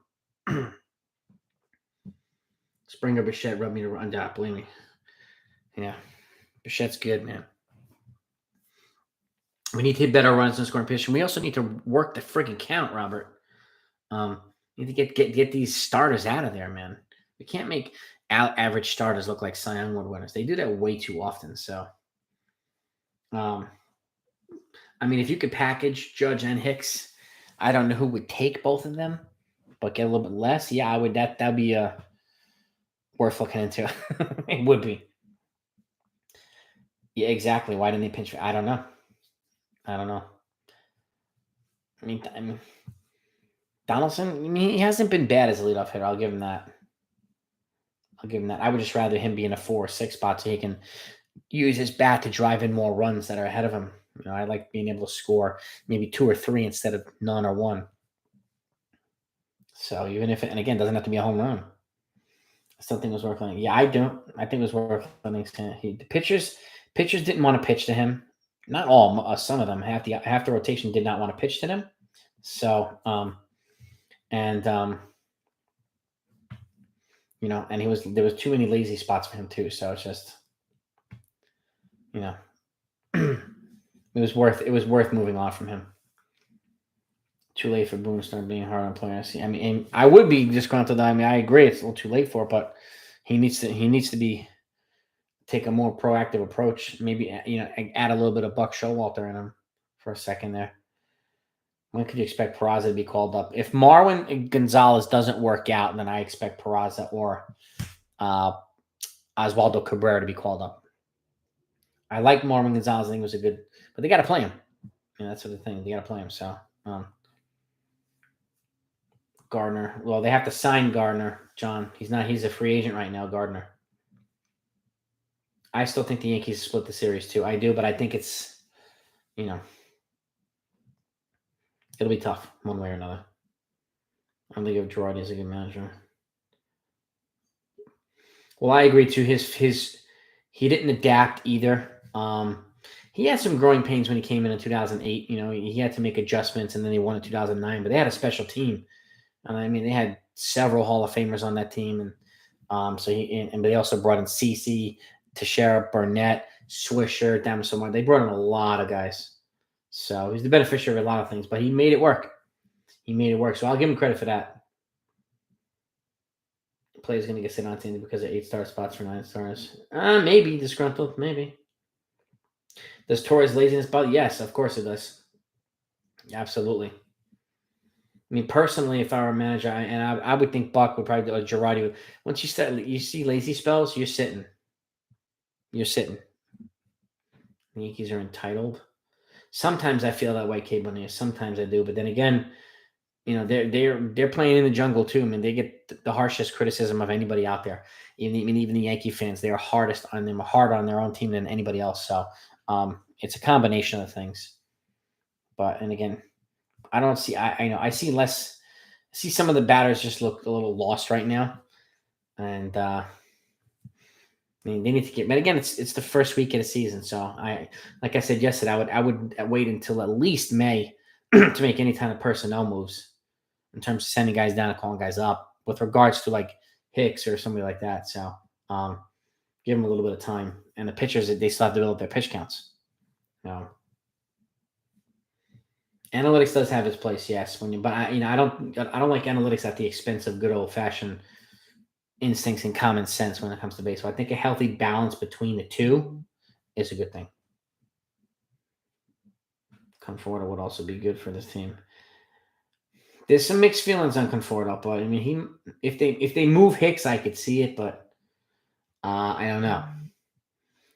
Springer, Bichette rubbed me the run down. Believe me. Yeah. Bichette's good, man. We need to hit better runs in scoring position. We also need to work the friggin' count, Robert. We need to get these starters out of there, man. We can't make average starters look like Cy Young Award winners. They do that way too often. So, I mean, if you could package Judge and Hicks, I don't know who would take both of them, but get a little bit less. Yeah, I would. That'd be worth looking into. It would be. Yeah, exactly. Why didn't they pinch? I don't know. I mean, Donaldson. I mean, he hasn't been bad as a leadoff hitter. I'll give him that. I would just rather him be in a 4 or 6 spot so he can use his bat to drive in more runs that are ahead of him. I like being able to score maybe 2 or 3 instead of none or 1. So even if it, and again, doesn't have to be a home run. I still think it was worth letting. Yeah, I don't. I think it was worth letting. The pitchers didn't want to pitch to him. Not all. Some of them. Half the rotation did not want to pitch to him. So, and there was too many lazy spots for him too. So it's just, it was worth moving on from him. Too late for Boone to start being hard on players. I mean, I would be disgruntled. I mean, I agree it's a little too late for it, but he needs to take a more proactive approach. Maybe add a little bit of Buck Showalter in him for a second there. When could you expect Peraza to be called up? If Marwin Gonzalez doesn't work out, then I expect Peraza or Oswaldo Cabrera to be called up. I like Marwin Gonzalez. I think it was a good, but they got to play him. That's the thing. They got to play him. So Gardner. Well, they have to sign Gardner, John. He's a free agent right now, Gardner. I still think the Yankees split the series too. I do, but I think it's, it'll be tough one way or another. I don't think if Girardi is a good manager. Well, I agree too. He didn't adapt either. He had some growing pains when he came in 2008. He had to make adjustments, and then he won in 2009. But they had a special team. I mean, they had several Hall of Famers on that team, and but they also brought in CeCe, Teixeira, Burnett, Swisher, Damaso. They brought in a lot of guys, so he's the beneficiary of a lot of things. But he made it work. So I'll give him credit for that. The player's going to get sent on team because of 8-star spots for 9 stars. Maybe disgruntled. Maybe. Does Torres laziness bother? Yes, of course it does. Absolutely. I mean, personally, if I were a manager, I would think Buck would probably, or Girardi would. Once you see lazy spells, you're sitting. You're sitting. The Yankees are entitled. Sometimes I feel that way, Cable News. Sometimes I do, but then again, they're playing in the jungle too. I mean, they get the harshest criticism of anybody out there. Even the Yankee fans, they are hardest on them, hard on their own team than anybody else. So it's a combination of things. But and again, I don't see. I know I see less. See some of the batters just look a little lost right now, and I mean they need to get. But again, it's the first week of the season, so like I said yesterday, I would wait until at least May to make any kind of personnel moves in terms of sending guys down and calling guys up with regards to like Hicks or somebody like that. So give them a little bit of time, and the pitchers they still have to build up their pitch counts. Analytics does have its place, yes. But I don't like analytics at the expense of good old fashioned instincts and common sense when it comes to baseball. I think a healthy balance between the two is a good thing. Conforto would also be good for this team. There's some mixed feelings on Conforto, but I mean, if they move Hicks, I could see it, but I don't know.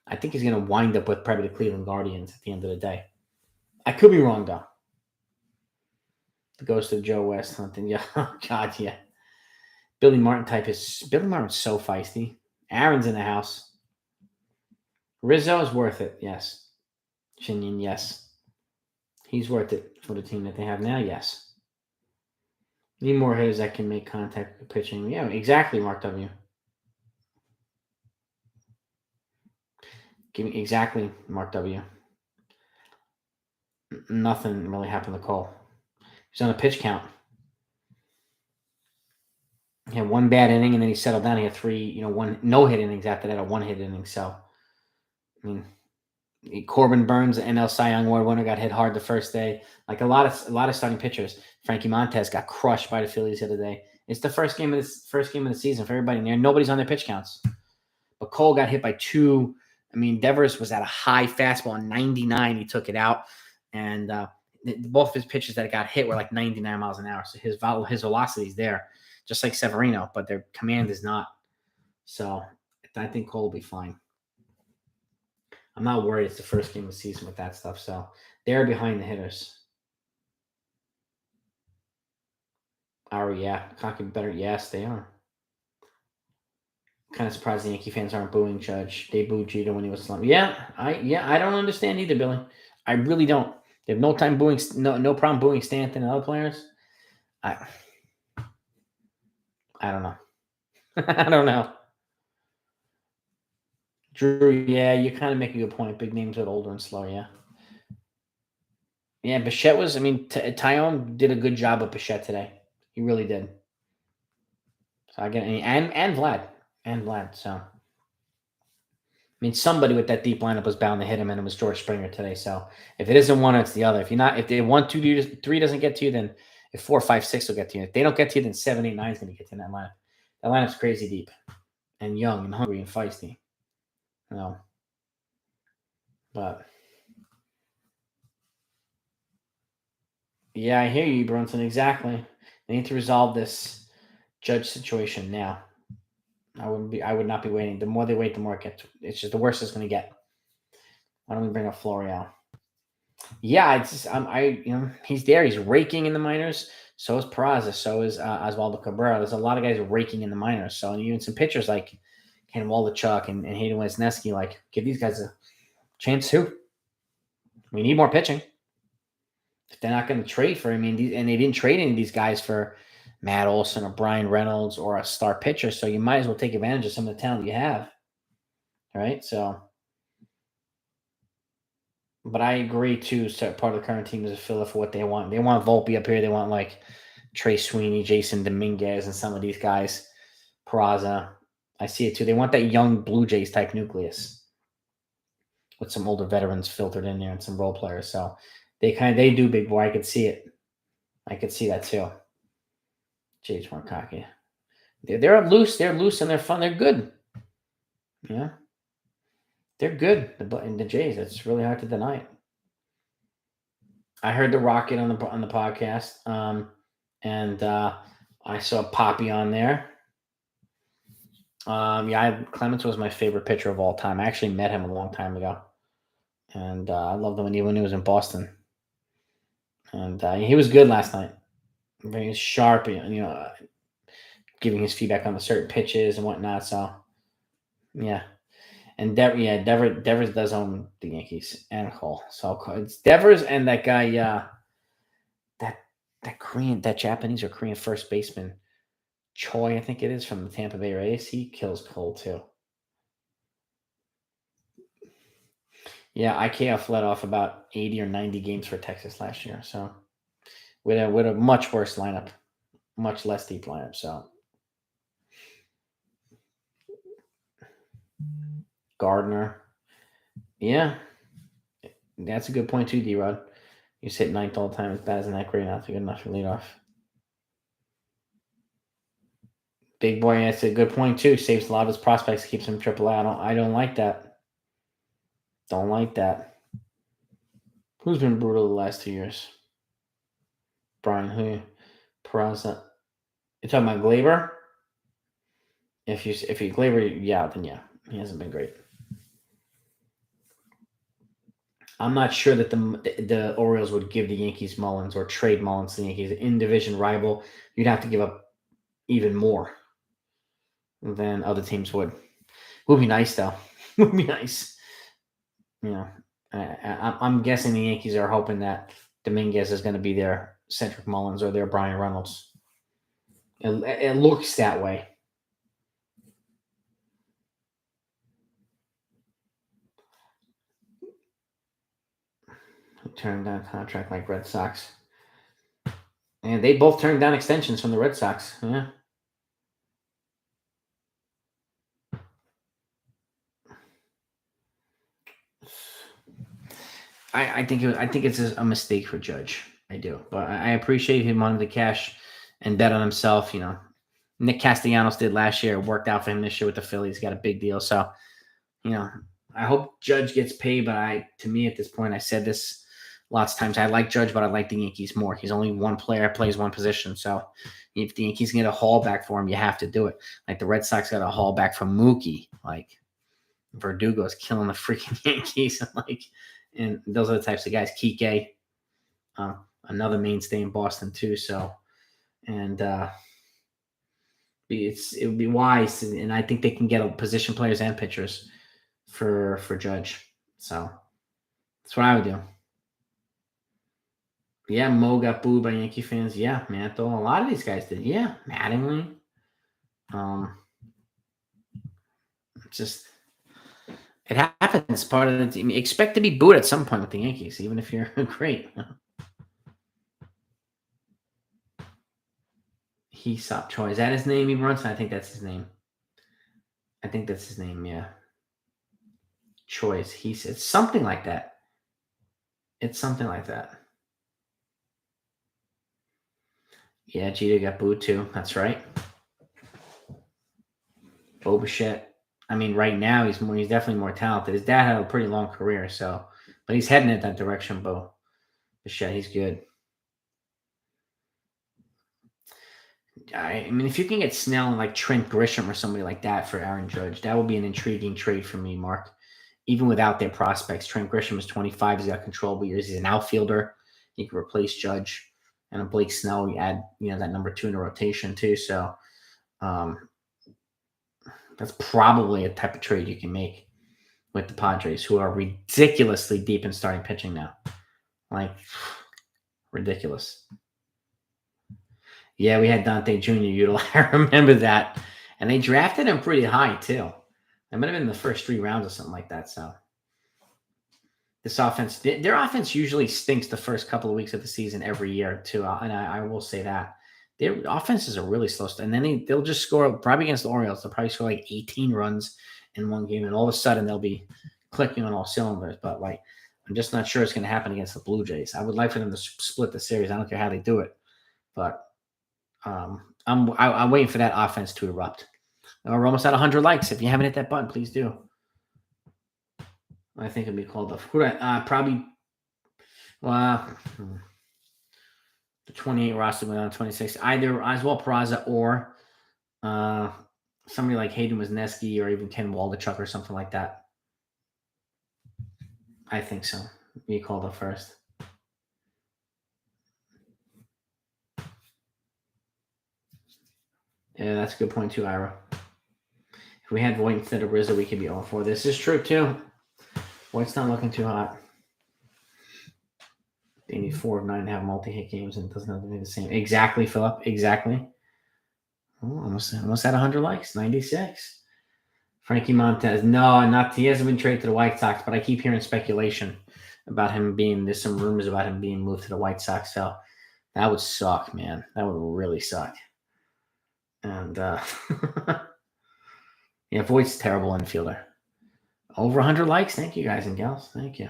I think he's going to wind up with probably the Cleveland Guardians at the end of the day. I could be wrong though. The ghost of Joe West hunting, yeah, God, yeah. Billy Martin's so feisty. Aaron's in the house. Rizzo's worth it, yes. Shinyan, yes. He's worth it for the team that they have now, yes. Need more hitters that can make contact with pitching. Yeah, exactly, Mark W. Give me exactly, Mark W. Nothing really happened to Cole. He's on a pitch count. He had one bad inning and then he settled down. He had three, one no-hit innings after that, a one-hit inning. So, I mean, Corbin Burns, the NL Cy Young Award winner, got hit hard the first day. Like a lot of starting pitchers. Frankie Montes got crushed by the Phillies the other day. It's the first game of the season for everybody in there. Nobody's on their pitch counts. But Cole got hit by two. I mean, Devers was at a high fastball, 99. He took it out, and both of his pitches that got hit were like 99 miles an hour. So his velocity is there, just like Severino, but their command is not. So I think Cole will be fine. I'm not worried. It's the first game of the season with that stuff. So they're behind the hitters. Oh, yeah. Cocky better. Yes, they are. Kind of surprised the Yankee fans aren't booing Judge. They booed Jeter when he was slumping. I don't understand either, Billy. I really don't. They have no time booing, no problem booing Stanton and other players. I don't know. I don't know. Drew, yeah, you kind of make a good point. Big names get older and slow, yeah. Yeah, Bichette was, I mean, Tyone did a good job with Bichette today. He really did. So I get and Vlad. So I mean, somebody with that deep lineup was bound to hit him, and it was George Springer today. So if it isn't one, it's the other. If they 1, 2, 3 doesn't get to you, then if 4, 5, 6 will get to you. If they don't get to you, then 7, 8, 9 is going to get to you in that lineup. That lineup's crazy deep, and young, and hungry, and feisty. But yeah, I hear you, Brunson. Exactly. They need to resolve this Judge situation now. I would not be waiting. The more they wait, the more it's just the worse it's going to get. Why don't we bring up Florial? Yeah, he's there. He's raking in the minors. So is Peraza. So is Oswaldo Cabrera. There's a lot of guys raking in the minors. So even some pitchers like Ken Waldachuk and Hayden Wesneski, like give these guys a chance too. We need more pitching. If they're not going to trade for, and they didn't trade any of these guys for Matt Olson or Brian Reynolds or a star pitcher, so you might as well take advantage of some of the talent you have. Right? So, but I agree too. So part of the current team is a filler for what they want. They want Volpe up here. They want like Trey Sweeney, Jason Dominguez, and some of these guys. Peraza. I see it too. They want that young Blue Jays type nucleus with some older veterans filtered in there and some role players. So they do, big boy. I could see it. I could see that too. Jays weren't cocky. They're loose. They're loose and they're fun. They're good. Yeah. They're good. The Jays, it's really hard to deny it. I heard the Rocket on the podcast, And I saw Poppy on there. Clemens was my favorite pitcher of all time. I actually met him a long time ago, and I loved him when he was in Boston. And he was good last night. Very sharp, giving his feedback on the certain pitches and whatnot. So yeah, and Devers does own the Yankees and Cole. So it's Devers and that guy, that that Japanese or Korean first baseman Choi, I think it is from the Tampa Bay Rays. He kills Cole too. Yeah, IKF led off about 80 or 90 games for Texas last year. So with a much worse lineup, much less deep lineup. So Gardner, yeah, that's a good point too, D-Rod. You hit ninth all the time. As bad as that great, not good enough for leadoff. Big boy, that's a good point too. Saves a lot of his prospects, keeps him AAA. I don't like that. Don't like that. Who's been brutal the last 2 years? Brian, who? Peraza. You talking about Glaber? If you Glaber, yeah, then yeah, he hasn't been great. I'm not sure that the Orioles would give the Yankees Mullins or trade Mullins to the Yankees. In division rival, you'd have to give up even more than other teams would. Would be nice though. Would be nice. You know, I'm guessing the Yankees are hoping that Dominguez is going to be their Cedric Mullins or their Brian Reynolds. It looks that way. Turned down contract like Red Sox. And they both turned down extensions from the Red Sox. Yeah. I think it's a mistake for Judge. I do, but I appreciate him wanting to cash and bet on himself. Nick Castellanos did last year. It worked out for him this year with the Phillies. Got a big deal. So, I hope Judge gets paid. But to me at this point, I said this lots of times. I like Judge, but I like the Yankees more. He's only one player, plays one position. So if the Yankees can get a haul back for him, you have to do it. Like the Red Sox got a haul back from Mookie. Like Verdugo's killing the freaking Yankees. And those are the types of guys. Kike, another mainstay in Boston too. So, and it would be wise, and I think they can get position players and pitchers for Judge. So that's what I would do. Yeah, Mo got booed by Yankee fans. Yeah, Mantle. A lot of these guys did. Yeah, Mattingly. Just it happens. Part of the team. Expect to be booed at some point with the Yankees, even if you're great. Hesop Choi. Is that his name, he runs? I think that's his name. Yeah. Choice. He said something like that. It's something like that. Yeah, Jeter got booed too. That's right. Bo Bichette. I mean, right now he's definitely more talented. His dad had a pretty long career, but he's heading in that direction, Bo Bichette. He's good. I mean, if you can get Snell and like Trent Grisham or somebody like that for Aaron Judge, that would be an intriguing trade for me, Mark. Even without their prospects, Trent Grisham is 25. He's got controllable years. He's an outfielder. He can replace Judge. And a Blake Snell, you add, that number 2 in the rotation too. So that's probably a type of trade you can make with the Padres, who are ridiculously deep in starting pitching now. Like, ridiculous. Yeah, we had Dante Jr. utilized. I remember that. And they drafted him pretty high, too. It might have been in the first 3 rounds or something like that. So this offense, their offense usually stinks the first couple of weeks of the season every year, too. And I will say that. Their offenses are really slow. And then they'll just score, probably against the Orioles, they'll probably score like 18 runs in one game. And all of a sudden, they'll be clicking on all cylinders. But, I'm just not sure it's going to happen against the Blue Jays. I would like for them to split the series. I don't care how they do it. But I'm waiting for that offense to erupt. We're almost at 100 likes. If you haven't hit that button, please do. I think it'll be called probably. Well, The 28 roster went on 26. Either Oswald Peraza or somebody like Hayden Wisniewski or even Ken Waldichuk or something like that. I think so. You called up first. Yeah, that's a good point too, Ira. If we had Voigt instead of Rizzo, we could be all for. This is true too. Voigt's not looking too hot. They need 4 of 9 to have multi-hit games, and it doesn't have to be the same. Exactly, Philip. Exactly. Oh, almost at 100 likes. 96. Frankie Montez. No, not. He hasn't been traded to the White Sox, but I keep hearing speculation about him being. There's some rumors about him being moved to the White Sox. So that would suck, man. That would really suck. And yeah, Voigt's a terrible infielder. Over 100 likes. Thank you, guys and gals. Thank you.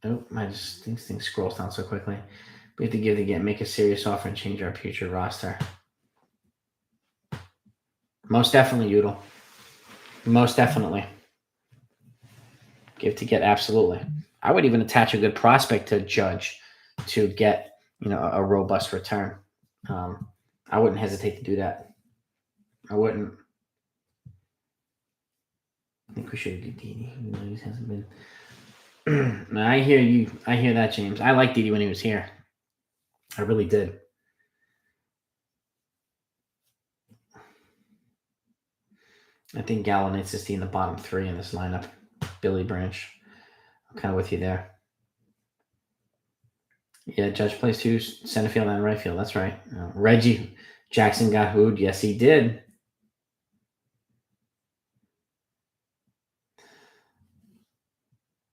Oh, these things scrolls down so quickly. We have to make a serious offer and change our future roster. Most definitely, Udall. Most definitely. Give to get, absolutely. I would even attach a good prospect to Judge to get, a robust return. I wouldn't hesitate to do that. I wouldn't. I think we should do Didi. He hasn't been. I hear you. I hear that, James. I liked Didi when he was here. I really did. I think Gallo needs to stay in the bottom 3 in this lineup. Billy Branch. I'm kind of with you there. Yeah, Judge plays 2 center field and right field. That's right. Reggie Jackson got hooed. Yes, he did.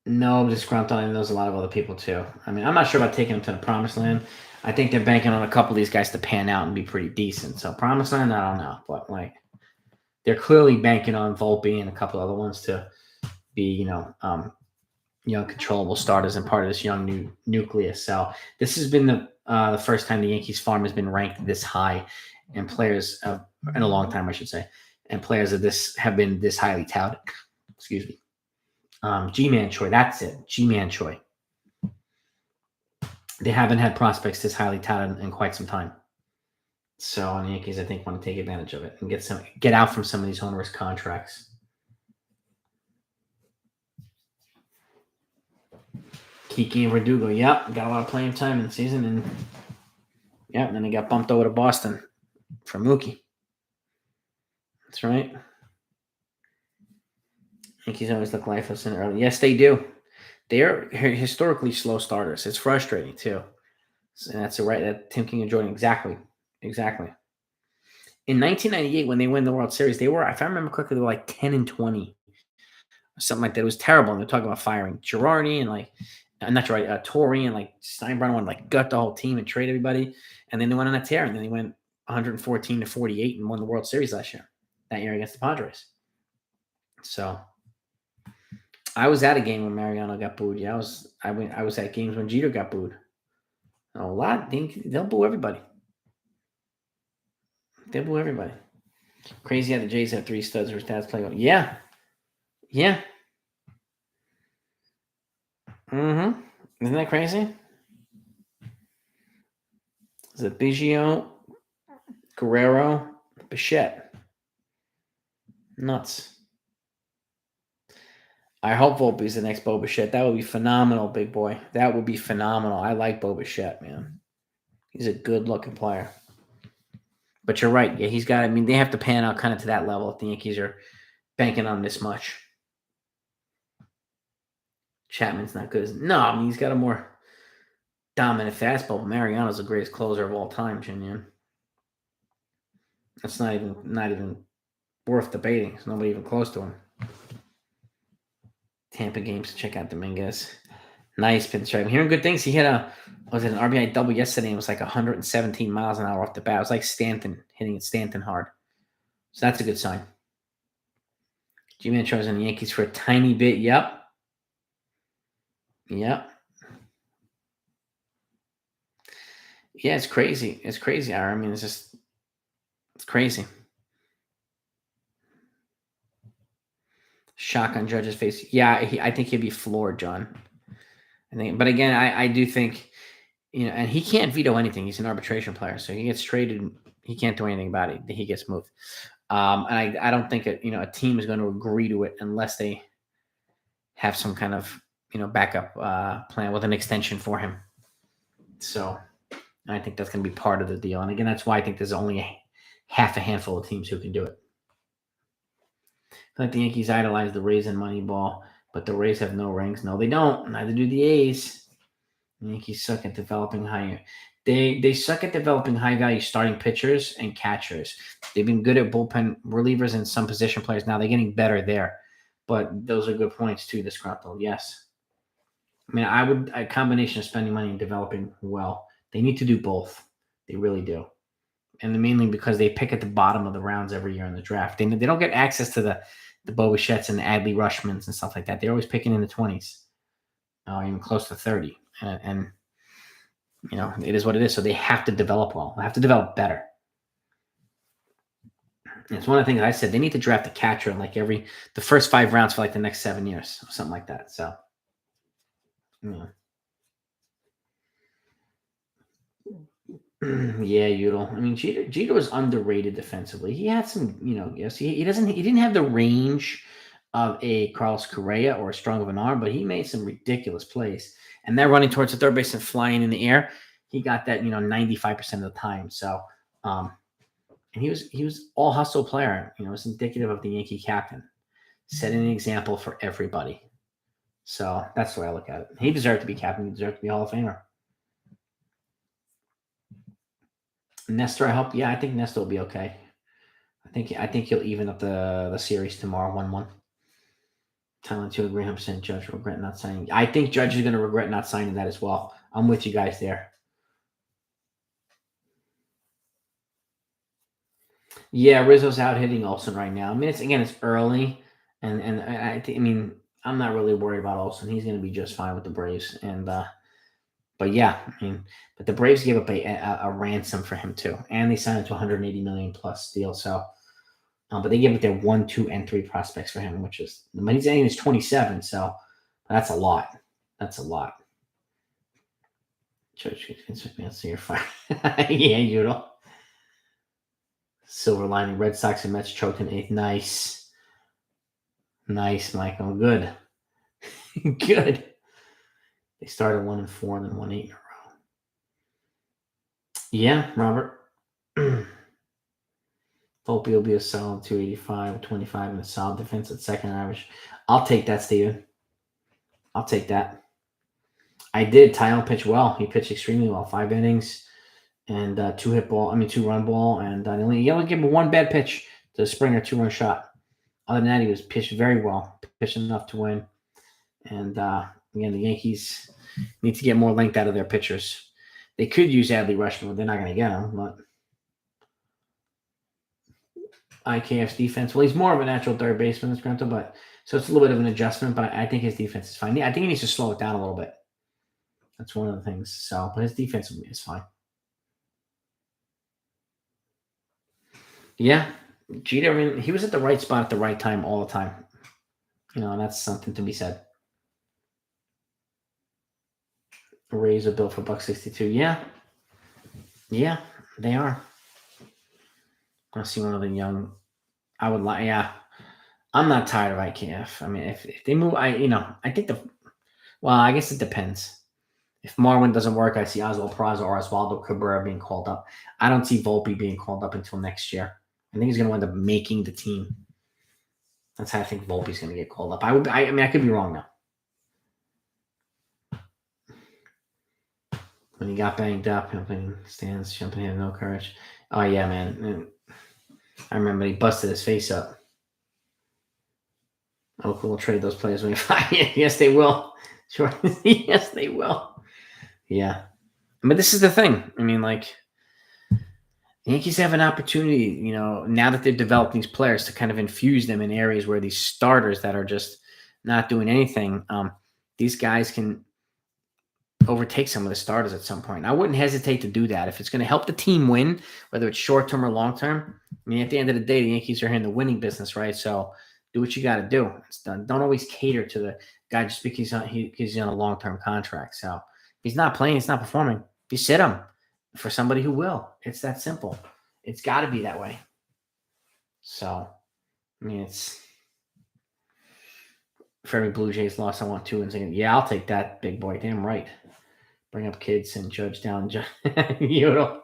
No, disgruntled. And there's a lot of other people too. I mean, I'm not sure about taking them to the promised land. I think they're banking on a couple of these guys to pan out and be pretty decent. So promised land, I don't know, but they're clearly banking on Volpe and a couple other ones to be, young controllable starters and part of this young new nucleus. So this has been the first time the Yankees farm has been ranked this high, and players in a long time, I should say, and players of this have been this highly touted. Excuse me. G-Man Choi, that's it. G-Man Choi. They haven't had prospects this highly touted in quite some time. So the Yankees, I think, want to take advantage of it and get out from some of these onerous contracts. Kiki and Verdugo, yep, got a lot of playing time in the season, and and then they got bumped over to Boston for Mookie. That's right. Yankees always look lifeless in early. Yes, they do. They are historically slow starters. It's frustrating too. And that's right. That Tim King and Jordan, exactly. In 1998, when they win the World Series, they were, if I remember correctly, they were like 10-20, something like that. It was terrible. And they're talking about firing Girardi and not Girardi, Torrey and Steinbrenner wanted to gut the whole team and trade everybody. And then they went on a tear, and then they went 114-48 and won the World Series that year against the Padres. So I was at a game when Mariano got booed. Yeah, I was at games when Jeter got booed. A lot. They'll boo everybody. They'll boo everybody. Crazy how the Jays have 3 studs where stats play. Yeah. Mm-hmm. Isn't that crazy? Is it Biggio, Guerrero, Bichette? Nuts. I hope Volpe's the next Bo Bichette. That would be phenomenal, big boy. That would be phenomenal. I like Bo Bichette, man. He's a good-looking player. But you're right. Yeah, they have to pan out kind of to that level if the Yankees are banking on this much. Chapman's not good. No, he's got a more dominant fastball. Mariano's the greatest closer of all time, Junior. That's not even worth debating. There's nobody even close to him. Tampa games. Check out Dominguez. Nice pinstripe. I'm hearing good things. He hit an RBI double yesterday. It was 117 miles an hour off the bat. It was like Stanton, hitting Stanton hard. So that's a good sign. G-Man chose on the Yankees for a tiny bit. Yep. Yeah, it's crazy. It's crazy, Ira. I mean, it's crazy. Shock on Judge's face. Yeah, I think he'd be floored, John. But again, I do think, and he can't veto anything. He's an arbitration player, so he gets traded. He can't do anything about it. He gets moved. And I don't think a team is going to agree to it unless they have some kind of backup plan with an extension for him. So I think that's going to be part of the deal. And again, that's why I think there's only half a handful of teams who can do it. I feel like the Yankees idolize the Rays and Moneyball, but the Rays have no rings. No, they don't. Neither do the A's. The Yankees suck at developing high. They suck at developing high value starting pitchers and catchers. They've been good at bullpen relievers and some position players. Now they're getting better there, but those are good points too. Disgruntled, yes. I mean, a combination of spending money and developing well. They need to do both. They really do. And mainly because they pick at the bottom of the rounds every year in the draft. They don't get access to the Bo Bichette's and the Adley Rushmans and stuff like that. They're always picking in the 20s, even close to 30. And it is what it is. So they have to develop well. They have to develop better. And it's one of the things I said. They need to draft a catcher in the first 5 rounds for the next 7 years, or something like that. So, yeah, Udall. I mean, Jeter was underrated defensively. He had some, yes, he didn't have the range of a Carlos Correa or a strong of an arm, but he made some ridiculous plays. And that running towards the third base and flying in the air, he got that 95% of the time. So, and he was all hustle player. It's indicative of the Yankee captain, setting an example for everybody. So that's the way I look at it. He deserved to be captain. He deserved to be Hall of Famer. Nestor, I think Nestor will be okay. I think he'll even up the series tomorrow, 1-1. Talent to agree 100%. Judge regret not signing. I think Judge is going to regret not signing that as well. I'm with you guys there. Yeah, Rizzo's out hitting Olsen right now. I mean, it's early, and I'm not really worried about Olsen. He's going to be just fine with the Braves, and but yeah, but the Braves gave up a ransom for him too, and they signed him to $180 million plus deal. So, but they gave up their 1, 2, and 3 prospects for him, which is the money's is 27. So that's a lot. That's a lot. Church can see your fire. Yeah, Udall. Silver lining. Red Sox and Mets choked in 8th. Nice, Michael. Good. Good. They started 1-4 and then 1-8 in a row. Yeah, Robert. Volpe will be a solid 285, 25, and a solid defense at second average. I'll take that, Steven. I'll take that. I did. Tyrone pitched well. He pitched extremely well. 5 innings and 2-run ball. And he only gave him 1 bad pitch to Springer, 2-run shot. Other than that, he was pitched very well. Pitched enough to win. And again, the Yankees need to get more length out of their pitchers. They could use Adley Rushman, but they're not going to get him. But IKF's defense, well, he's more of a natural third baseman, but so it's a little bit of an adjustment, but I think his defense is fine. I think he needs to slow it down a little bit. That's one of the things. So, but his defense is fine. Yeah, Jeter, he was at the right spot at the right time all the time. And that's something to be said. Rays are built for $162. Yeah, they are. I see one of the young. I would like. Yeah, I'm not tired of IKF. I mean, if they move, I think I guess it depends. If Marwin doesn't work, I see Oswald Peraza or Oswaldo Cabrera being called up. I don't see Volpe being called up until next year. I think he's going to end up making the team. That's how I think Volpe's going to get called up. I could be wrong now. When he got banged up, stands, jumping in, no courage. Oh, yeah, man. I remember he busted his face up. Oh, we'll trade those players when you find it. Yes, they will. Sure. Yes, they will. Yeah. But this is the thing. The Yankees have an opportunity, now that they've developed these players, to kind of infuse them in areas where these starters that are just not doing anything, these guys can overtake some of the starters at some point. I wouldn't hesitate to do that. If it's going to help the team win, whether it's short-term or long-term, at the end of the day, the Yankees are here in the winning business, right? So Do what you got to do. It's done. Don't always cater to the guy just because he's on a long-term contract. So if he's not playing, he's not performing. You sit him for somebody who will. It's that simple. It's got to be that way. So, I mean, it's for every Blue Jays loss, I want 2 wins. Yeah, I'll take that, big boy. Damn right. Bring up kids and Judge down. You know,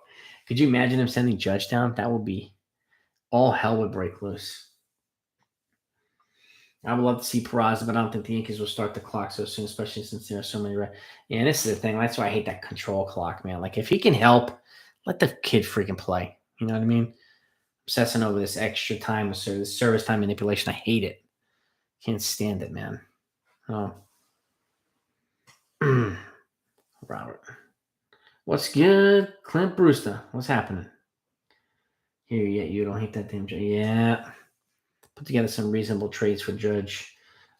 could you imagine him sending Judge down? That would be all hell would break loose. I would love to see Peraza, but I don't think the Yankees will start the clock so soon, especially since there are so many. And this is the thing. That's why I hate that control clock, man. Like, if he can help, let the kid freaking play. You know what I mean? Obsessing over this extra time, this service time manipulation. I hate it. Can't stand it, man. Oh. Robert. What's good? Clint Brewster. What's happening? Here, yeah, you don't hate that damn Judge. Yeah. Put together some reasonable trades for Judge.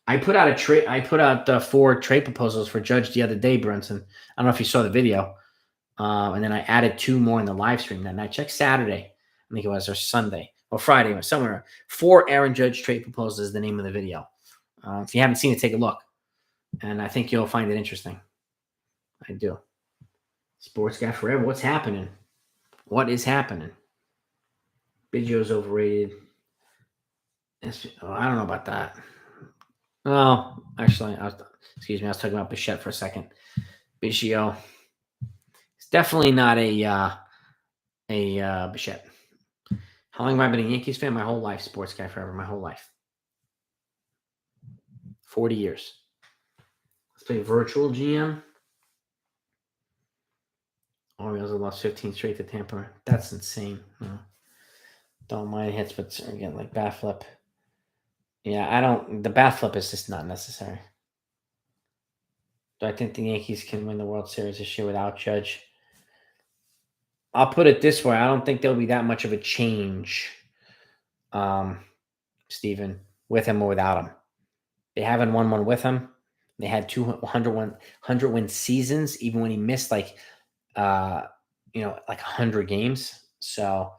I put out 4 trade proposals for Judge the other day, Brunson. I don't know if you saw the video. And then I added 2 more in the live stream that night. Check Saturday. I think it was, or Sunday. Or Friday, or somewhere. 4 Aaron Judge trade proposals is the name of the video. If you haven't seen it, take a look. And I think you'll find it interesting. I do. Sports guy forever. What's happening? What is happening? Biggio's overrated. I don't know about that. Oh, actually, excuse me. I was talking about Bichette for a second. Biggio. It's definitely not a Bichette. How long have I been a Yankees fan? My whole life. Sports guy forever. My whole life. 40 years. Let's play virtual GM. Orioles have lost 15 straight to Tampa. That's insane. No. Don't mind hits, but again, like bat flip. Yeah, the bat flip is just not necessary. Do I think the Yankees can win the World Series this year without Judge? I'll put it this way. I don't think there'll be that much of a change, Steven, with him or without him. They haven't won one with him. They had 100 win seasons, even when he missed like 100 games. So,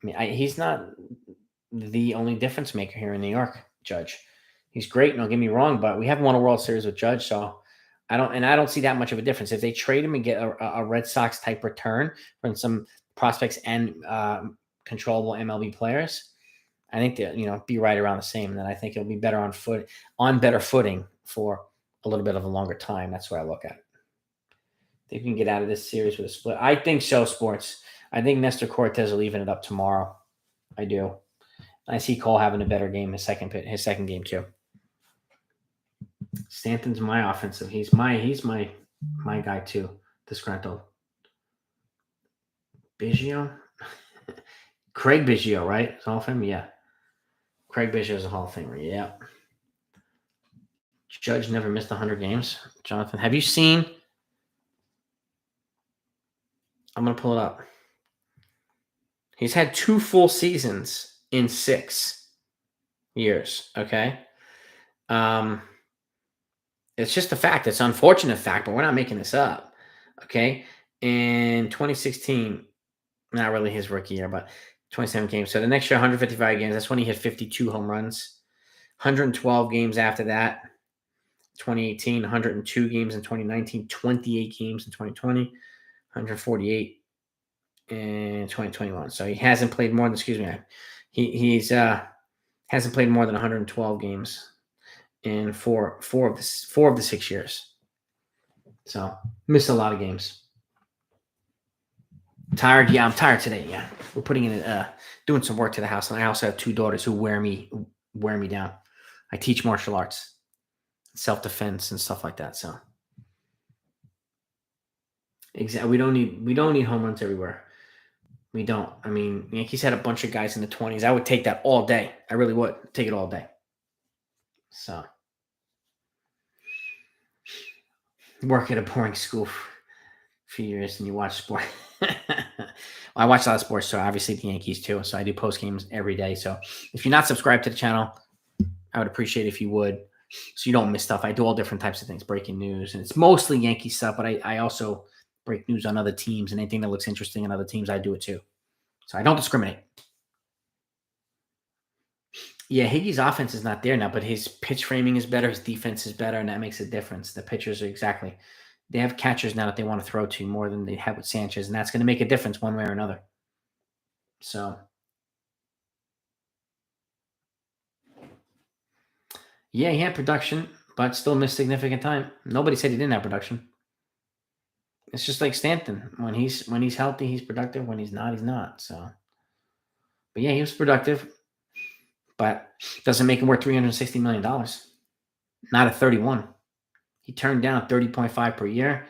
I mean, he's not the only difference maker here in New York, Judge. He's great, don't get me wrong, but we haven't won a World Series with Judge, so I don't see that much of a difference. If they trade him and get a Red Sox type return from some prospects and controllable MLB players, I think they'll be right around the same. And then I think it'll be better on better footing for a little bit of a longer time. That's where I look at it. Think we can get out of this series with a split? I think so, Sports. I think Nestor Cortez will even it up tomorrow. I do. I see Cole having a better game his second game too. Stanton's my offensive. He's my guy too. Disgruntled. Biggio? Craig Biggio, right? Is Hall of Fame? Yeah. Craig Biggio is a Hall of Famer. Yeah. Judge never missed 100 games. Jonathan, have you seen? I'm going to pull it up. He's had 2 full seasons in 6 years, okay? It's just a fact. It's an unfortunate fact, but we're not making this up, okay? In 2016, not really his rookie year, but 27 games. So the next year, 155 games. That's when he hit 52 home runs. 112 games after that. 2018, 102 games in 2019, 28 games in 2020, 148 in 2021. So he hasn't played more than, he's hasn't played more than 112 games in four of the 6 years. So missed a lot of games. Tired? Yeah, I'm tired today. Yeah, we're putting in doing some work to the house, and I also have 2 daughters who wear me down. I teach martial arts, self-defense, and stuff like that. So, exactly, we don't need home runs everywhere. We don't. I mean, Yankees had a bunch of guys in the 20s. I would take that all day. I really would take it all day. So, work at a boring school for a few years, and you watch sport. I watch a lot of sports, so obviously the Yankees too. So I do post games every day. So if you're not subscribed to the channel, I would appreciate if you would, so you don't miss stuff. I do all different types of things, breaking news, and it's mostly Yankee stuff, but I also break news on other teams, and anything that looks interesting in other teams, I do it too. So I don't discriminate. Yeah, Higgy's offense is not there now, but his pitch framing is better. His defense is better, and that makes a difference. The pitchers are exactly. They have catchers now that they want to throw to more than they have with Sanchez, and that's going to make a difference one way or another. So, yeah, he had production, but still missed significant time. Nobody said he didn't have production. It's just like Stanton. When he's healthy, he's productive. When he's not, he's not. So, but yeah, he was productive, but doesn't make him worth $360 million. Not at 31. He turned down 30.5 per year.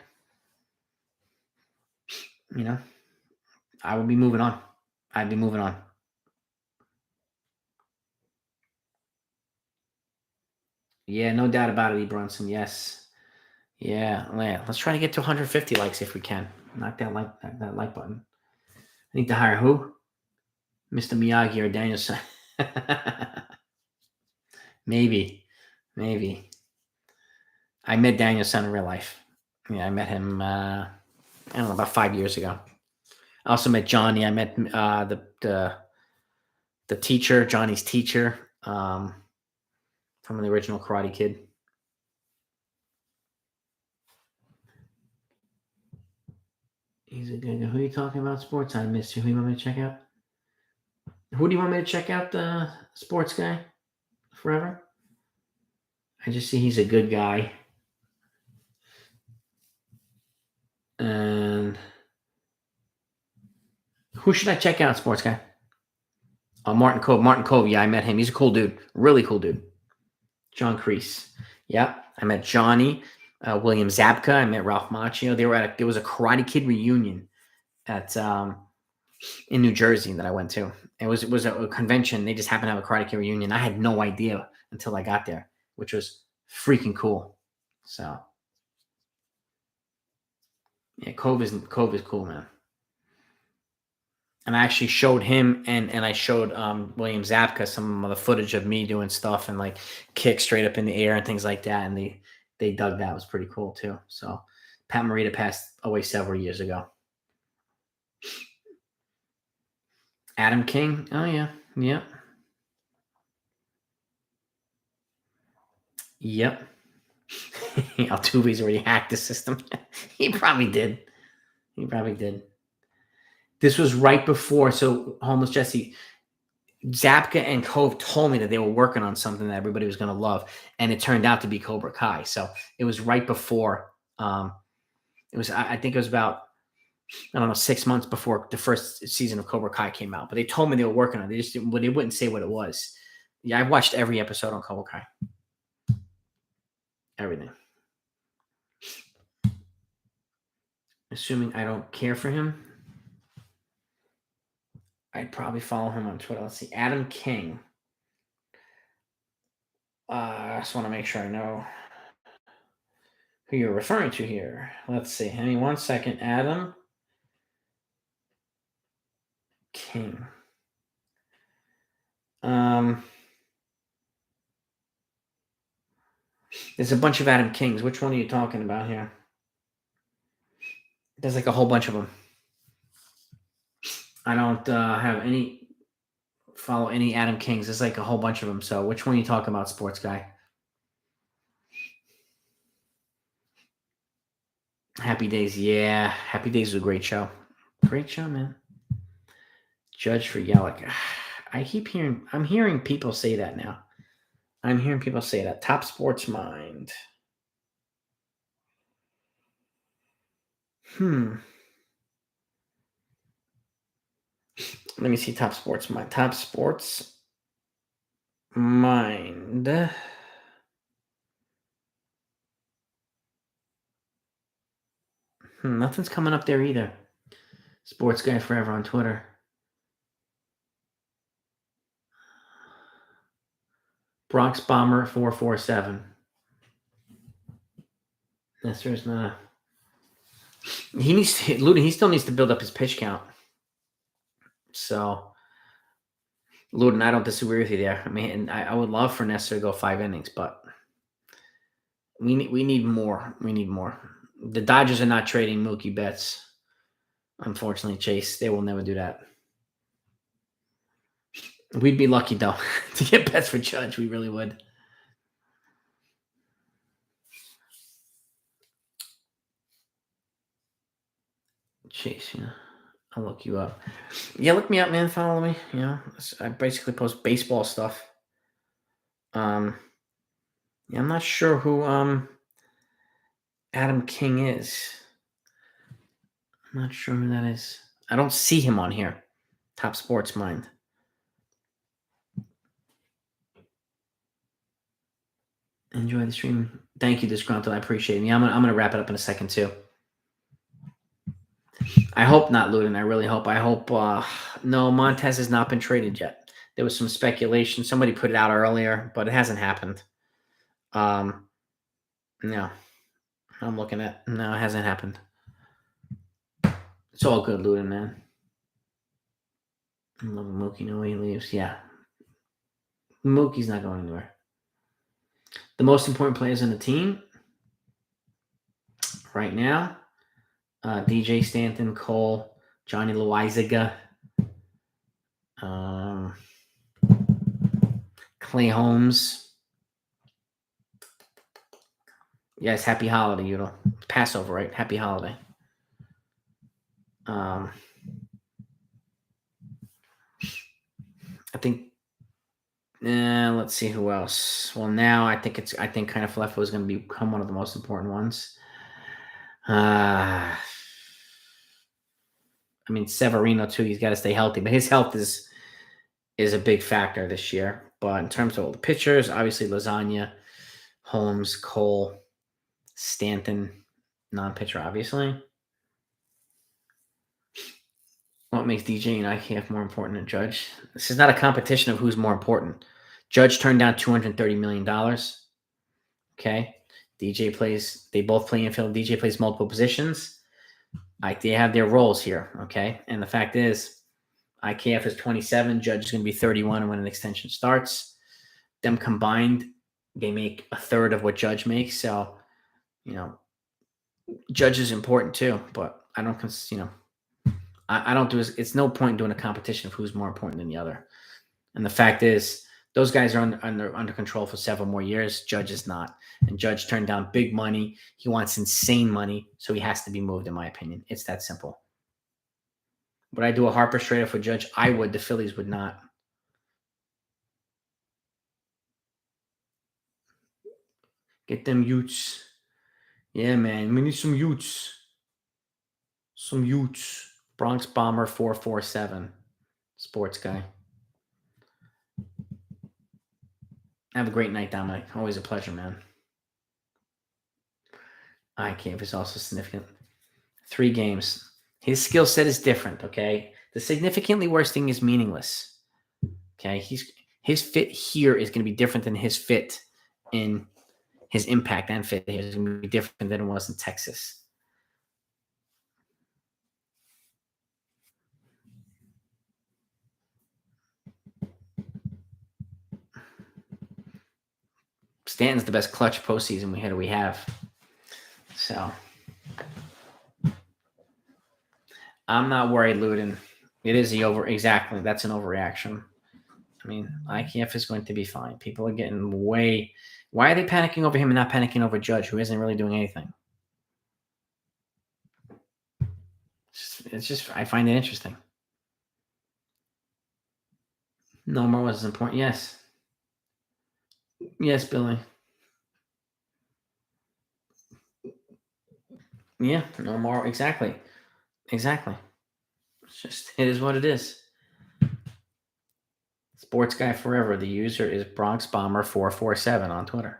You know, I would be moving on. I'd be moving on. Yeah, no doubt about it, E. Brunson. Yes. Yeah, man. Let's try to get to 150 likes if we can. Knock that like button. I need to hire who? Mr. Miyagi or Danielson. Maybe. Maybe. I met Danielson in real life. Yeah, I met him I don't know, about 5 years ago. I also met Johnny. I met the teacher, Johnny's teacher, from the original Karate Kid. He's a good guy. Who are you talking about? Sports? I missed you. Who do you want me to check out? Who do you want me to check out? The sports guy forever? I just see he's a good guy. And who should I check out, sports guy? Oh, Martin Cove. Martin Cove. Yeah, I met him. He's a cool dude. Really cool dude. John Kreese. Yeah, I met Johnny. William Zabka. I met Ralph Macchio. There was a Karate Kid reunion at in New Jersey that I went to. It was a convention. They just happened to have a Karate Kid reunion. I had no idea until I got there, which was freaking cool. So yeah, Cove is cool, man. And I actually showed him and I showed William Zabka some of the footage of me doing stuff and like kick straight up in the air and things like that. And they dug that. It was pretty cool too. So Pat Morita passed away several years ago. Adam King. Oh yeah. Yep. Yep. Altuve's already hacked the system. He probably did. He probably did. This was right before. So Homeless Jesse, Zapka and Cove told me that they were working on something that everybody was going to love, and it turned out to be Cobra Kai. So it was right before. It was. I think it was about, I don't know, 6 months before the first season of Cobra Kai came out. But they told me they were working on it. They just didn't, they wouldn't say what it was. Yeah, I watched every episode on Cobra Kai. Everything. Assuming I don't care for him, I'd probably follow him on Twitter. Let's see. Adam King. I just want to make sure I know who you're referring to here. Let's see. Give me 1 second. Adam King. There's a bunch of Adam Kings. Which one are you talking about here? There's like a whole bunch of them. I don't follow any Adam Kings. There's like a whole bunch of them. So which one are you talking about, sports guy? Happy Days. Yeah. Happy Days is a great show. Great show, man. Judge for Yelich. I'm hearing people say that now. I'm hearing people say that. Top Sports Mind. Let me see Top Sports Mind. Top Sports Mind. Nothing's coming up there either. Sports Guy Forever on Twitter. Bronx Bomber 447. There's not. He still needs to build up his pitch count. So, Luden, I don't disagree with you there. I mean, I would love for Nestor to go 5 innings, but we need more. We need more. The Dodgers are not trading Mookie Betts. Unfortunately, Chase, they will never do that. We'd be lucky, though, to get bets for Judge. We really would. Jeez, yeah. I'll look you up. Yeah, look me up, man. Follow me. You know, I basically post baseball stuff. Yeah, I'm not sure who Adam King is. I'm not sure who that is. I don't see him on here. Top Sports Mind. Enjoy the stream. Thank you, Disgruntled. I appreciate it. Yeah, I'm gonna wrap it up in a second too. I hope not, Ludin. I really hope. I hope. No, Montez has not been traded yet. There was some speculation. Somebody put it out earlier, but it hasn't happened. No, I'm looking at. No, it hasn't happened. It's all good, Ludin, man. I'm loving Mookie. No way he leaves. Yeah, Mookie's not going anywhere. The most important players on the team right now: DJ Stanton, Cole, Johnny Loizaga, Clay Holmes. Yes, happy holiday, Udall. Passover, right? Happy holiday. I think. Let's see who else. Well, now I think kind of Fleffo is going to become one of the most important ones. I mean, Severino too. He's got to stay healthy, but his health is a big factor this year. But in terms of all the pitchers, obviously Lasagna, Holmes, Cole, Stanton, non-pitcher, obviously. What makes DJ and IKF more important than Judge? This is not a competition of who's more important. Judge turned down $230 million. Okay. DJ plays, they both play infield. DJ plays multiple positions. They have their roles here. Okay. And the fact is, IKF is 27. Judge is going to be 31 when an extension starts. Them combined, they make a third of what Judge makes. So, Judge is important too, but I don't, I don't do it's no point in doing a competition of who's more important than the other. And the fact is, those guys are under control for several more years. Judge is not. And Judge turned down big money. He wants insane money, so he has to be moved, in my opinion. It's that simple. Would I do a Harper straight up for Judge? I would. The Phillies would not. Get them Utes. Yeah, man. We need some Utes. Some Utes. Bronx Bomber 447. Sports guy. Have a great night, Dominic. Always a pleasure, man. IKF is also significant. 3 games. His skill set is different, okay? The significantly worse thing is meaningless. Okay? His fit here is going to be different than his fit in his impact and fit here is going to be different than it was in Texas. Stanton's the best clutch postseason we have. So I'm not worried, Ludin. It is exactly. That's an overreaction. I mean, IKF is going to be fine. People are getting why are they panicking over him and not panicking over Judge, who isn't really doing anything? It's just I find it interesting. No more was important. Yes. Yes, Billy. Yeah, no more. Exactly. It is what it is. Sports guy forever. The user is Bronx Bomber 447 on Twitter.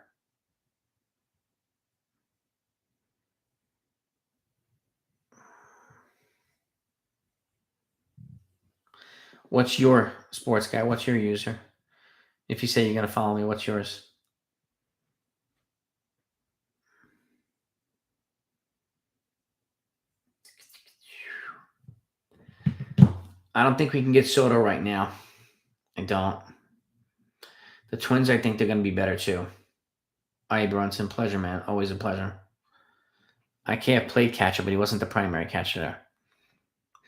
What's your sports guy? What's your user? If you say you're going to follow me, what's yours? I don't think we can get Soto right now. I don't. The Twins, I think they're going to be better too. Aye, Brunson, pleasure, man. Always a pleasure. I can't play catcher, but he wasn't the primary catcher there.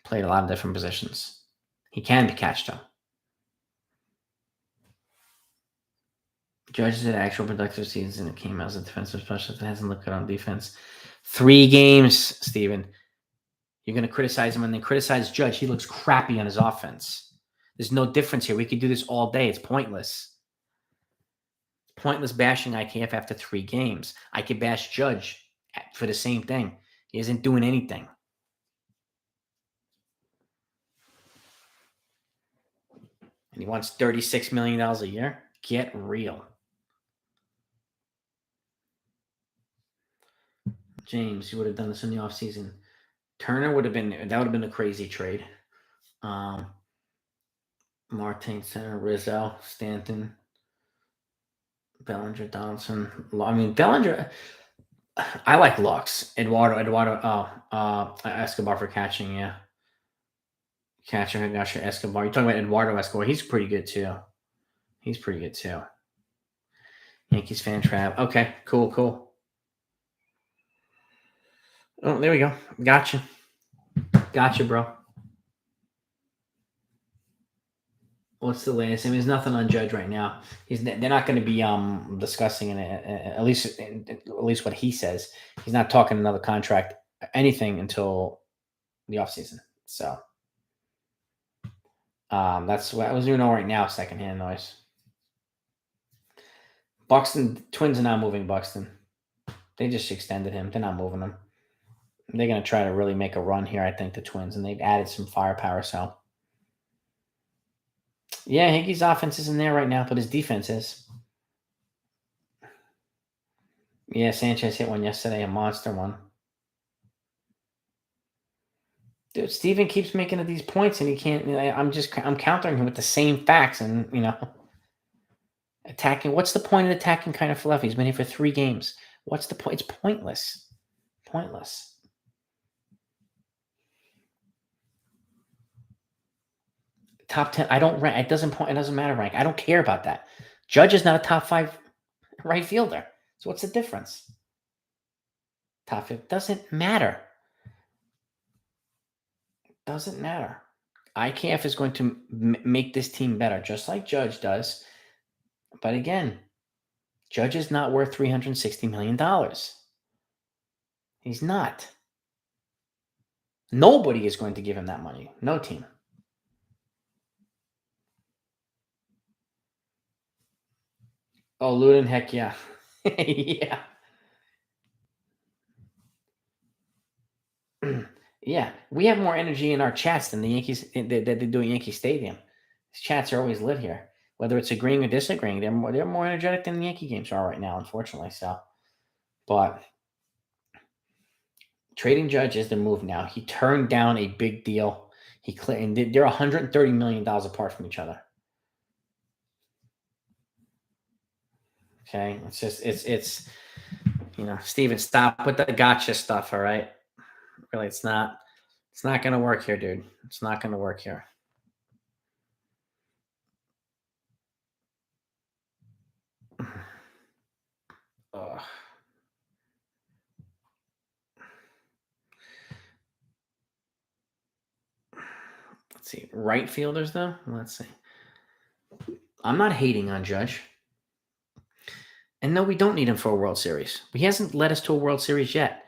Played a lot of different positions. He can be catched, though. Judge had actual productive seasons and it came out as a defensive specialist. It hasn't looked good on defense. 3 games, Steven. You're going to criticize him and then criticize Judge. He looks crappy on his offense. There's no difference here. We could do this all day. It's pointless. It's pointless bashing IKF after 3 games. I could bash Judge for the same thing. He isn't doing anything. And he wants $36 million a year? Get real. James, you would have done this in the offseason. Turner would have been, that would have been a crazy trade. Martin Center, Rizzo, Stanton, Bellinger, Donaldson. I mean, Bellinger, I like Lux. Eduardo, Escobar for catching, yeah. Catcher, Higasha, Escobar. You're talking about Eduardo Escobar. He's pretty good, too. Yankees fan trap. Okay, cool. Oh, there we go. Gotcha, bro. What's the latest? I mean, there's nothing on Judge right now. They're not going to be discussing it. At least what he says. He's not talking another contract, anything until the offseason. So that's what I was doing all right now. Secondhand noise. Buxton Twins are not moving Buxton. They just extended him. They're not moving him. They're going to try to really make a run here, I think, the Twins, and they've added some firepower. So, yeah, Hickey's offense isn't there right now, but his defense is. Yeah, Sanchez hit one yesterday, a monster one. Dude, Steven keeps making these points, and he can't. I'm countering him with the same facts, and attacking. What's the point of attacking kind of fluff? He's been here for 3 games. What's the point? It's pointless. Top 10. I don't rank. It doesn't matter rank. I don't care about that. Judge is not a top 5 right fielder. So what's the difference? Top 5 doesn't matter. IKF is going to make this team better, just like Judge does. But again, Judge is not worth $360 million. He's not. Nobody is going to give him that money. No team. Oh, Luden, heck yeah. Yeah. Yeah. We have more energy in our chats than the Yankees that they do at Yankee Stadium. These chats are always lit here. Whether it's agreeing or disagreeing, they're more energetic than the Yankee games are right now, unfortunately. So, but trading Judge is the move now. He turned down a big deal. And they're $130 million apart from each other. Okay, it's Steven, stop with the gotcha stuff. All right, really, it's not going to work here, dude. It's not going to work here. Ugh. Let's see. Right fielders, though? Let's see. I'm not hating on Judge. And no, we don't need him for a World Series. He hasn't led us to a World Series yet.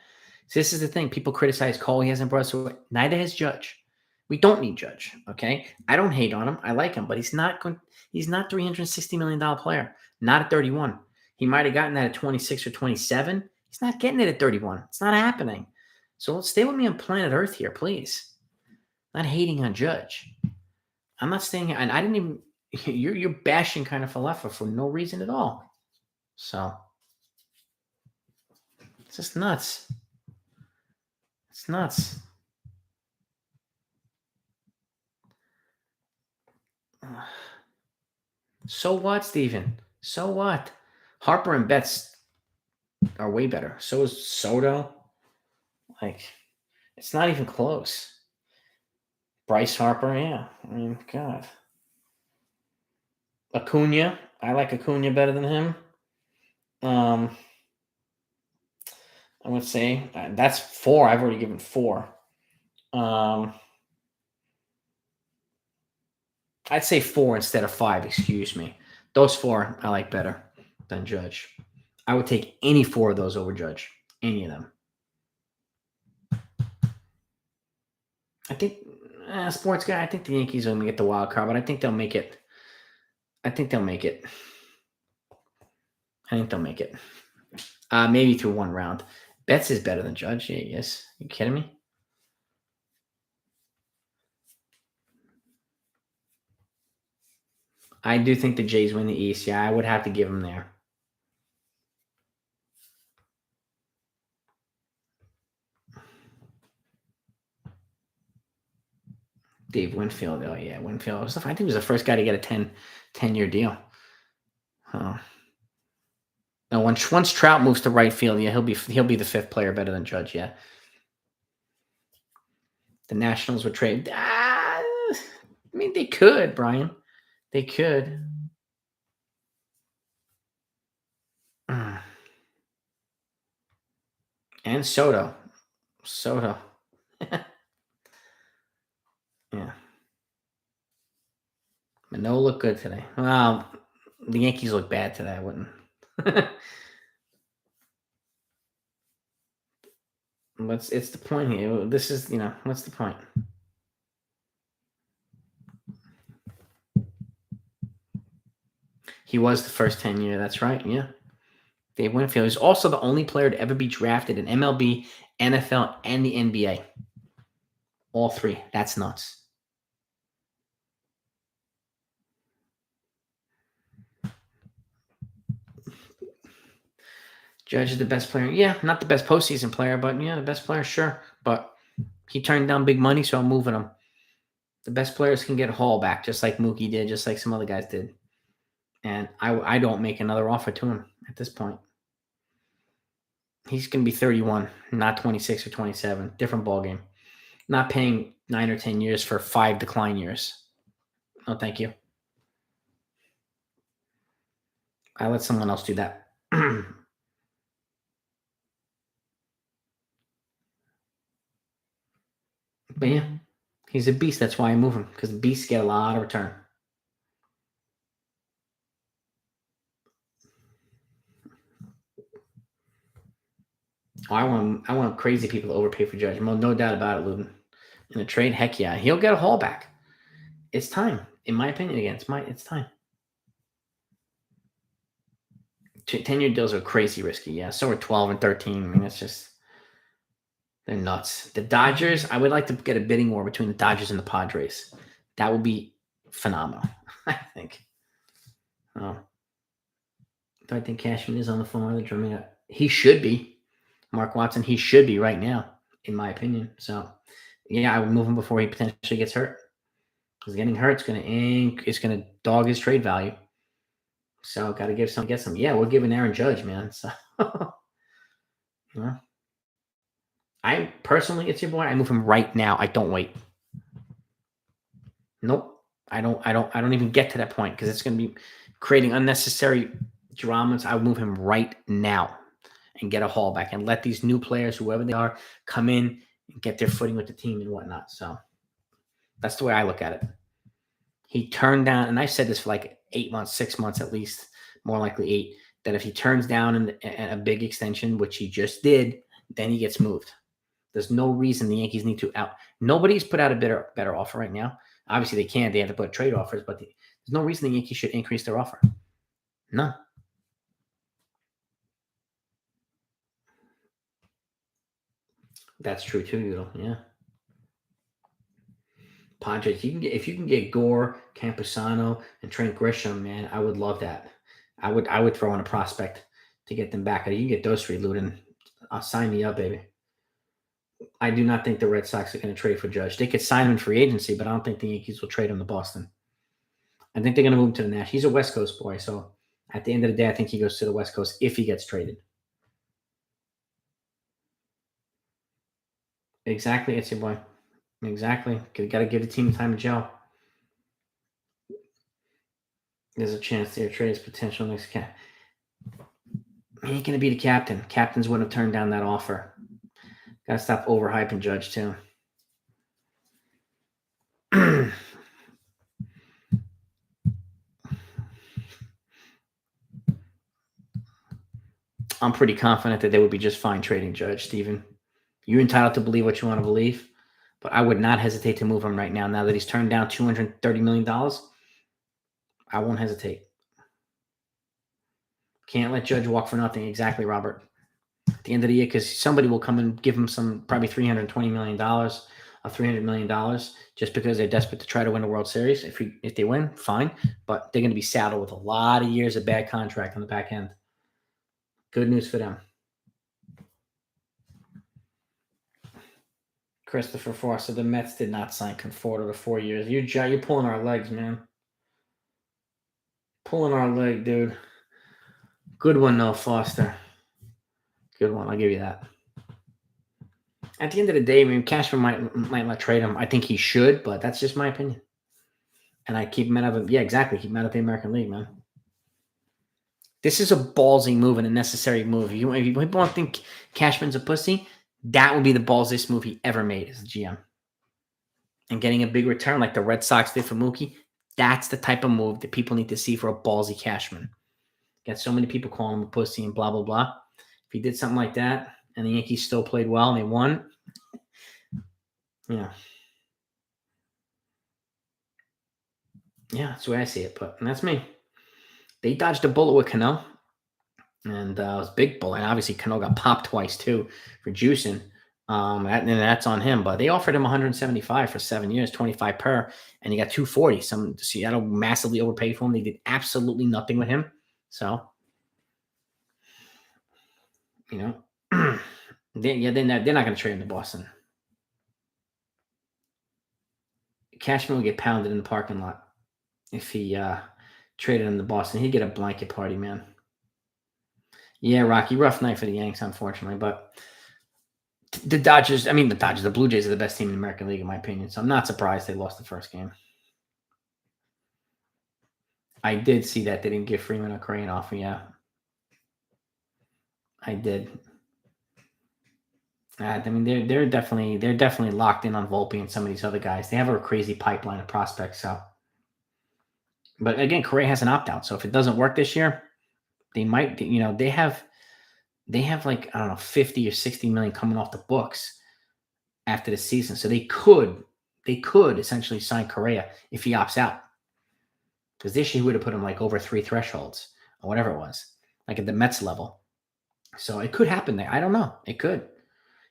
So this is the thing. People criticize Cole. He hasn't brought us to it. Neither has Judge. We don't need Judge, okay? I don't hate on him. I like him, but he's not $360 million player. Not at 31. He might have gotten that at 26 or 27. He's not getting it at 31. It's not happening. So stay with me on planet Earth here, please. Not hating on Judge. I'm not staying here. And I didn't even – you're bashing kind of Falefa for no reason at all. So it's just nuts. It's nuts. So what, Steven? So what? Harper and Betts are way better. So is Soto. Like, it's not even close. Bryce Harper, yeah. I mean, God. Acuna. I like Acuna better than him. I would say that's 4. I've already given 4. I'd say 4 instead of 5. Excuse me. Those 4 I like better. than Judge. I would take any 4 of those over Judge. Any of them. I think, sports guy, I think the Yankees are going to get the wild card, but I think they'll make it. I think they'll make it. Maybe through 1 round. Betts is better than Judge. Yeah, yes. You kidding me? I do think the Jays win the East. Yeah, I would have to give them there. Dave Winfield. Oh, yeah, Winfield. I think he was the first guy to get a 10-year deal. Oh. Now, once Trout moves to right field, yeah, he'll be the 5th player better than Judge. Yeah. The Nationals would trade. I mean, they could, Brian. They could. And Soto. Yeah. Manoa looked good today. Well, the Yankees look bad today. I wouldn't. It's the point here. This is, what's the point? He was the first 10-year. That's right. Yeah. Dave Winfield is also the only player to ever be drafted in MLB, NFL, and the NBA. All 3. That's nuts. Judge is the best player. Yeah, not the best postseason player, but yeah, the best player, sure. But he turned down big money, so I'm moving him. The best players can get Hall back, just like Mookie did, just like some other guys did. And I don't make another offer to him at this point. He's going to be 31, not 26 or 27. Different ballgame. Not paying 9 or 10 years for 5 decline years. No, thank you. I let someone else do that. But yeah, he's a beast. That's why I move him, because beasts get a lot of return. Oh, I want crazy people to overpay for Judge. No doubt about it, Lubin. In a trade, heck yeah, he'll get a haul back. It's time, in my opinion. Again, it's time. 10-year deals are crazy risky. Yeah, so are 12 and 13. I mean, it's just, they're nuts. The Dodgers, I would like to get a bidding war between the Dodgers and the Padres. That would be phenomenal, I think. Oh, do I think Cashman is on the phone? They're drumming up. He should be. Mark Watson, he should be right now, in my opinion. So, yeah, I would move him before he potentially gets hurt. Because getting hurt is going to dog his trade value. So, got to get some. Yeah, we're giving Aaron Judge, man. So, yeah. I personally, it's your boy. I move him right now. I don't wait. Nope. I don't even get to that point, because it's going to be creating unnecessary dramas. I would move him right now and get a haul back and let these new players, whoever they are, come in and get their footing with the team and whatnot. So that's the way I look at it. He turned down, and I said this for like 8 months, 6 months at least, more likely 8, that if he turns down a big extension, which he just did, then he gets moved. There's no reason the Yankees need to out. Nobody's put out a better offer right now. Obviously, they can't. They have to put trade offers, but there's no reason the Yankees should increase their offer. None. That's true too, yeah. Padres, if you can get Gore, Campusano, and Trent Grisham, man, I would love that. I would throw in a prospect to get them back. You can get those 3, Ludin. Sign me up, baby. I do not think the Red Sox are going to trade for Judge. They could sign him in free agency, but I don't think the Yankees will trade him to Boston. I think they're going to move him to the Nash. He's a West Coast boy, so at the end of the day, I think he goes to the West Coast if he gets traded. Exactly, it's your boy. Exactly. Got to give the team time to gel. There's a chance their trade is potential next cap. He ain't going to be the captain. Captains wouldn't have turned down that offer. Got to stop overhyping Judge, too. I'm pretty confident that they would be just fine trading Judge, Steven. You're entitled to believe what you want to believe, but I would not hesitate to move him right now. Now that he's turned down $230 million, I won't hesitate. Can't let Judge walk for nothing. Exactly, Robert. At the end of the year, because somebody will come and give him probably $320 million or $300 million just because they're desperate to try to win a World Series. If they win, fine, but they're going to be saddled with a lot of years of bad contract on the back end. Good news for them. Christopher Foster, the Mets did not sign Conforto to 4 years. You're pulling our legs, man. Pulling our leg, dude. Good one, though, Foster. Good one. I'll give you that. At the end of the day, I mean, Cashman might not trade him. I think he should, but that's just my opinion. And I keep him out of it. Yeah, exactly. Keep him out of the American League, man. This is a ballsy move and a necessary move. If you want to think Cashman's a pussy, that would be the ballsiest move he ever made as a GM. And getting a big return like the Red Sox did for Mookie, that's the type of move that people need to see for a ballsy Cashman. Got so many people calling him a pussy and blah, blah, blah. If he did something like that and the Yankees still played well and they won, yeah, that's the way I see it. And that's me. They dodged a bullet with Cano. And it was a big bullet. And obviously, Cano got popped twice, too, for juicing. And that's on him. But they offered him $175 for 7 years, $25 per, and he got $240. Seattle massively overpaid for him. They did absolutely nothing with him. So, they're not going to trade him to Boston. Cashman would get pounded in the parking lot if he traded him to Boston. He'd get a blanket party, man. Yeah, Rocky, rough night for the Yanks, unfortunately. But the Blue Jays are the best team in the American League, in my opinion. So I'm not surprised they lost the first game. I did see that they didn't give Freeman a Crane offer. Yeah, I did. I mean, they're definitely locked in on Volpe and some of these other guys. They have a crazy pipeline of prospects. So, but again, Correa has an opt out. So if it doesn't work this year, they might. They have like, I don't know, 50 or 60 million coming off the books after the season. So they could essentially sign Correa if he opts out. Because this year he would have put him like over 3 thresholds or whatever it was, like at the Mets level. So it could happen there. I don't know. It could.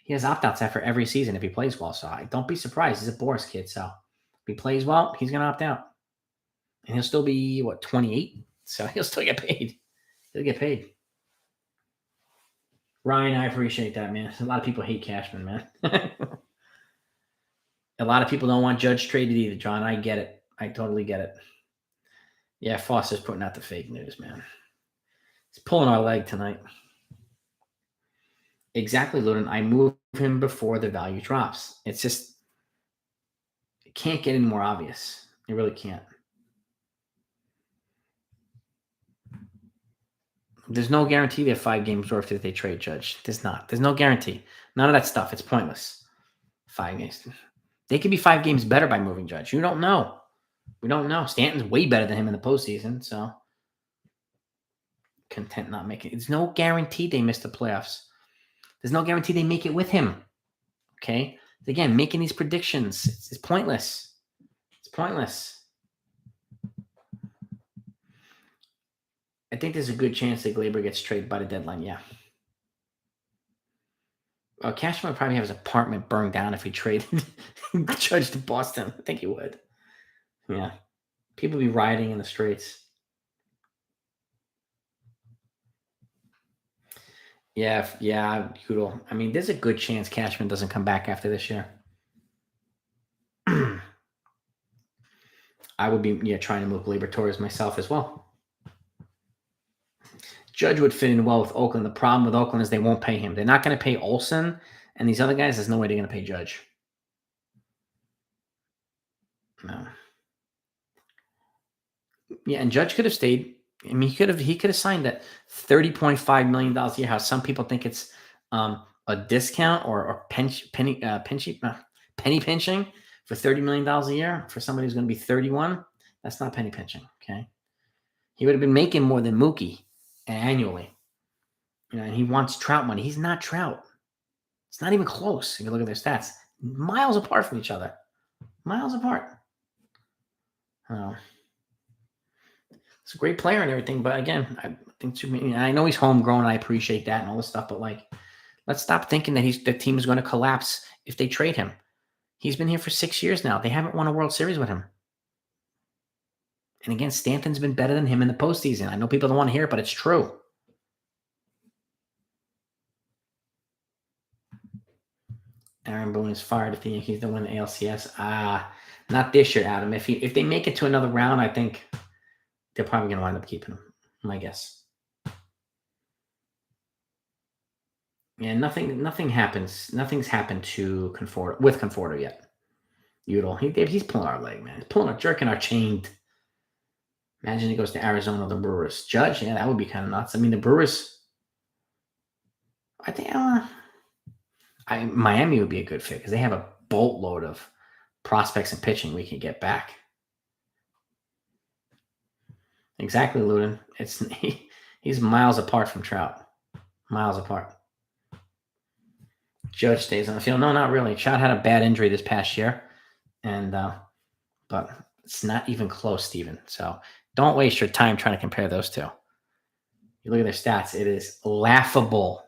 He has opt-outs after every season if he plays well. So don't be surprised. He's a Boris kid. So if he plays well, he's going to opt out. And he'll still be, 28? So he'll still get paid. He'll get paid. Ryan, I appreciate that, man. A lot of people hate Cashman, man. A lot of people don't want Judge traded either, John. I get it. I totally get it. Yeah, Foster's putting out the fake news, man. He's pulling our leg tonight. Exactly, Ludin. I move him before the value drops. It's just, it can't get any more obvious. It really can't. There's no guarantee they're 5 games worth if they trade Judge. There's not. There's no guarantee. None of that stuff. It's pointless. 5 games. They could be 5 games better by moving Judge. You don't know. We don't know. Stanton's way better than him in the postseason, so content not making it. There's no guarantee they miss the playoffs. There's no guarantee they make it with him. Okay? Again, making these predictions, it's pointless. It's pointless. I think there's a good chance that Glaber gets traded by the deadline, yeah. Cashman would probably have his apartment burned down if he traded Judge to Boston. I think he would. Yeah. People be rioting in the streets. Yeah, Udall. I mean, there's a good chance Cashman doesn't come back after this year. I would be trying to move Glaber Torres myself as well. Judge would fit in well with Oakland. The problem with Oakland is they won't pay him. They're not going to pay Olsen and these other guys. There's no way they're going to pay Judge. No. Yeah, and Judge could have stayed. I mean, he could have signed that $30.5 million a year. How some people think it's a discount or penny pinching for $30 million a year for somebody who's going to be 31. That's not penny pinching. Okay, he would have been making more than Mookie annually. And he wants Trout money. He's not Trout. It's not even close. If you look at their stats, miles apart from each other. Miles apart. He's a great player and everything, but again, I think too many. I know he's homegrown, and I appreciate that and all this stuff. But let's stop thinking that the team is going to collapse if they trade him. He's been here for 6 years now. They haven't won a World Series with him. And again, Stanton's been better than him in the postseason. I know people don't want to hear it, but it's true. Aaron Boone is fired if the Yankees don't win the ALCS. Not this year, Adam. If they make it to another round, I think they're probably going to wind up keeping him. My guess. Yeah, nothing happens. Nothing's happened to Conforto yet. Udall, he's pulling our leg, man. He's pulling jerking our chain. Imagine he goes to Arizona, the Brewers. Judge, yeah, that would be kind of nuts. I mean, the Brewers. I think Miami would be a good fit because they have a boatload of prospects and pitching we can get back. Exactly, Ludin. He's miles apart from Trout. Miles apart. Judge stays on the field. No, not really. Trout had a bad injury this past year, and but it's not even close, Steven. So don't waste your time trying to compare those two. You look at their stats; it is laughable.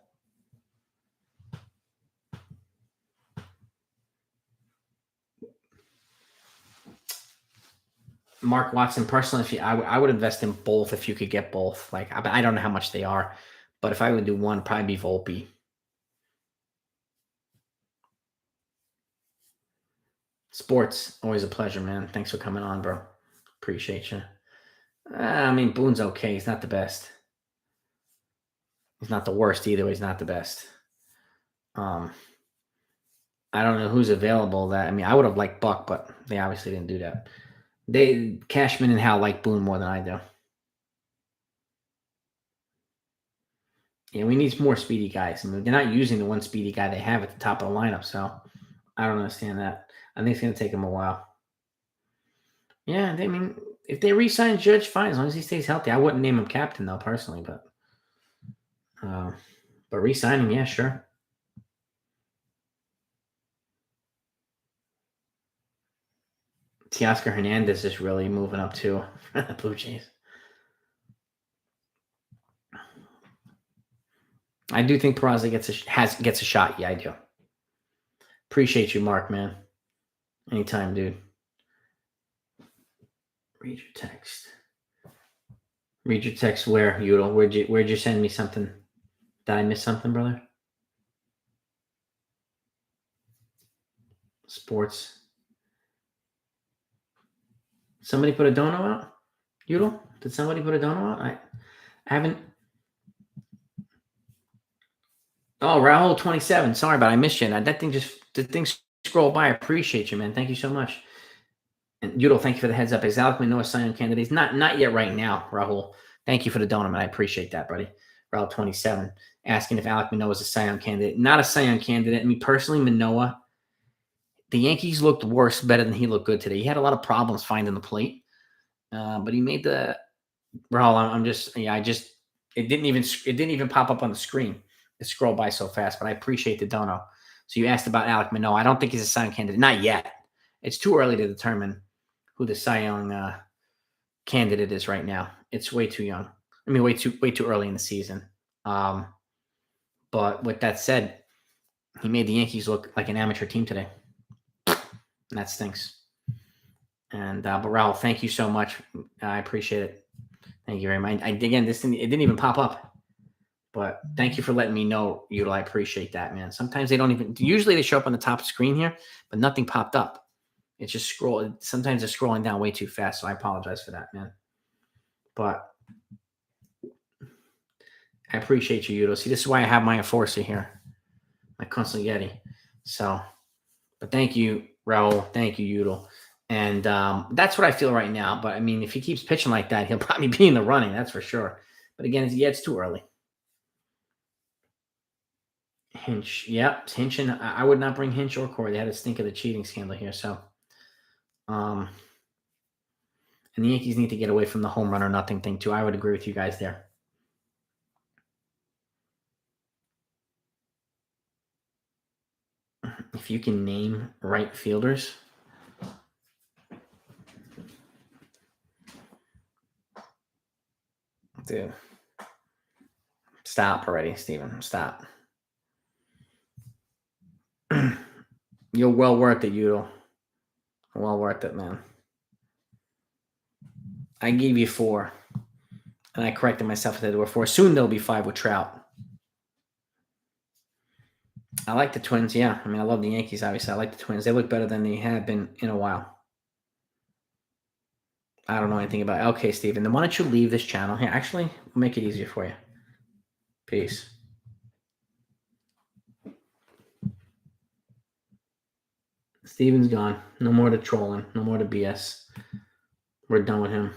Mark Watson, personally, I would invest in both if you could get both. I don't know how much they are, but if I would do one, it'd probably be Volpe. Sports, always a pleasure, man. Thanks for coming on, bro. Appreciate you. I mean, Boone's okay. He's not the best. He's not the worst either. He's not the best. I don't know who's available. I would have liked Buck, but they obviously didn't do that. Cashman and Hal like Boone more than I do. Yeah, we need more speedy guys. I mean, they're not using the one speedy guy they have at the top of the lineup, so I don't understand that. I think it's going to take them a while. Yeah, if they re-sign Judge, fine, as long as he stays healthy. I wouldn't name him captain, though, personally, but re-signing, yeah, sure. Teoscar Hernandez is really moving up, too, for the Blue Jays. I do think Peraza gets a shot. Yeah, I do. Appreciate you, Mark, man. Anytime, dude. Read your text. Read your text where, Udall? Where'd you send me something? Did I miss something, brother? Sports. Somebody put a dono out? Udall? Did somebody put a dono out? I haven't. Oh, Raul 27. Sorry, but I missed you. And the thing scrolled by. I appreciate you, man. Thank you so much. And Udall, thank you for the heads up. Is Alec Manoah Cy Young candidate? Not yet right now, Rahul. Thank you for the dono, man. I appreciate that, buddy. Raul 27 asking if Alec Manoah is a Cy Young candidate. Not a Cy Young candidate. I mean, personally, Manoah, the Yankees looked worse, better than he looked good today. He had a lot of problems finding the plate, but he made the. Raul, it didn't even pop up on the screen. It scrolled by so fast, but I appreciate the dono. So you asked about Alec Manoah. I don't think he's a Cy Young candidate. Not yet. It's too early to determine who the Cy Young candidate is right now. It's way too young. I mean, way too early in the season. But with that said, he made the Yankees look like an amateur team today. And that stinks. And but Raul, thank you so much. I appreciate it. Thank you very much. It didn't even pop up. But thank you for letting me know, Udall. I appreciate that, man. Sometimes they don't even. Usually they show up on the top screen here, but nothing popped up. It's just sometimes it's scrolling down way too fast, so I apologize for that, man. But I appreciate you, Udall. See, this is why I have my enforcer here, my Constant Yeti. So, but thank you, Raul. Thank you, Udall. And that's what I feel right now. But, I mean, if he keeps pitching like that, he'll probably be in the running, that's for sure. But, again, it's too early. Hinch. Yep, Hinch. And I would not bring Hinch or Corey. They had a stink of the cheating scandal here. So, and the Yankees need to get away from the home run or nothing thing, too. I would agree with you guys there. if you can name right fielders. Dude. Stop already, Steven. Stop. You're well worth it, Udo. Well worth it, man. I gave you 4. And I corrected myself that there were 4. Soon there'll be 5 with Trout. I like the Twins, yeah. I mean, I love the Yankees, obviously. I like the Twins. They look better than they have been in a while. I don't know anything about it. Okay, Steven. Then why don't you leave this channel? Here, actually, we'll make it easier for you. Peace. Steven's gone. No more to trolling. No more to BS. We're done with him.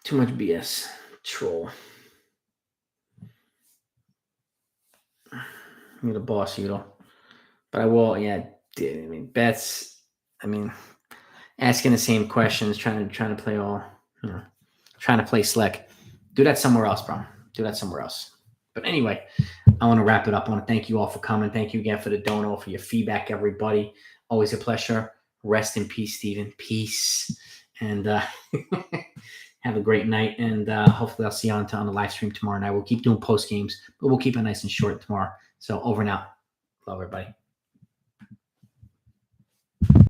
Too much BS. Troll. You're the boss, Udo. But I will, yeah. I mean, bets. I mean, asking the same questions, trying to play all, trying to play slick. Do that somewhere else, bro. Do that somewhere else. But anyway, I want to wrap it up. I want to thank you all for coming. Thank you again for the dono, for your feedback, everybody. Always a pleasure. Rest in peace, Steven. Peace. And have a great night. And hopefully I'll see you on the live stream tomorrow night. We'll keep doing post games, but we'll keep it nice and short tomorrow. So over and out. Love everybody.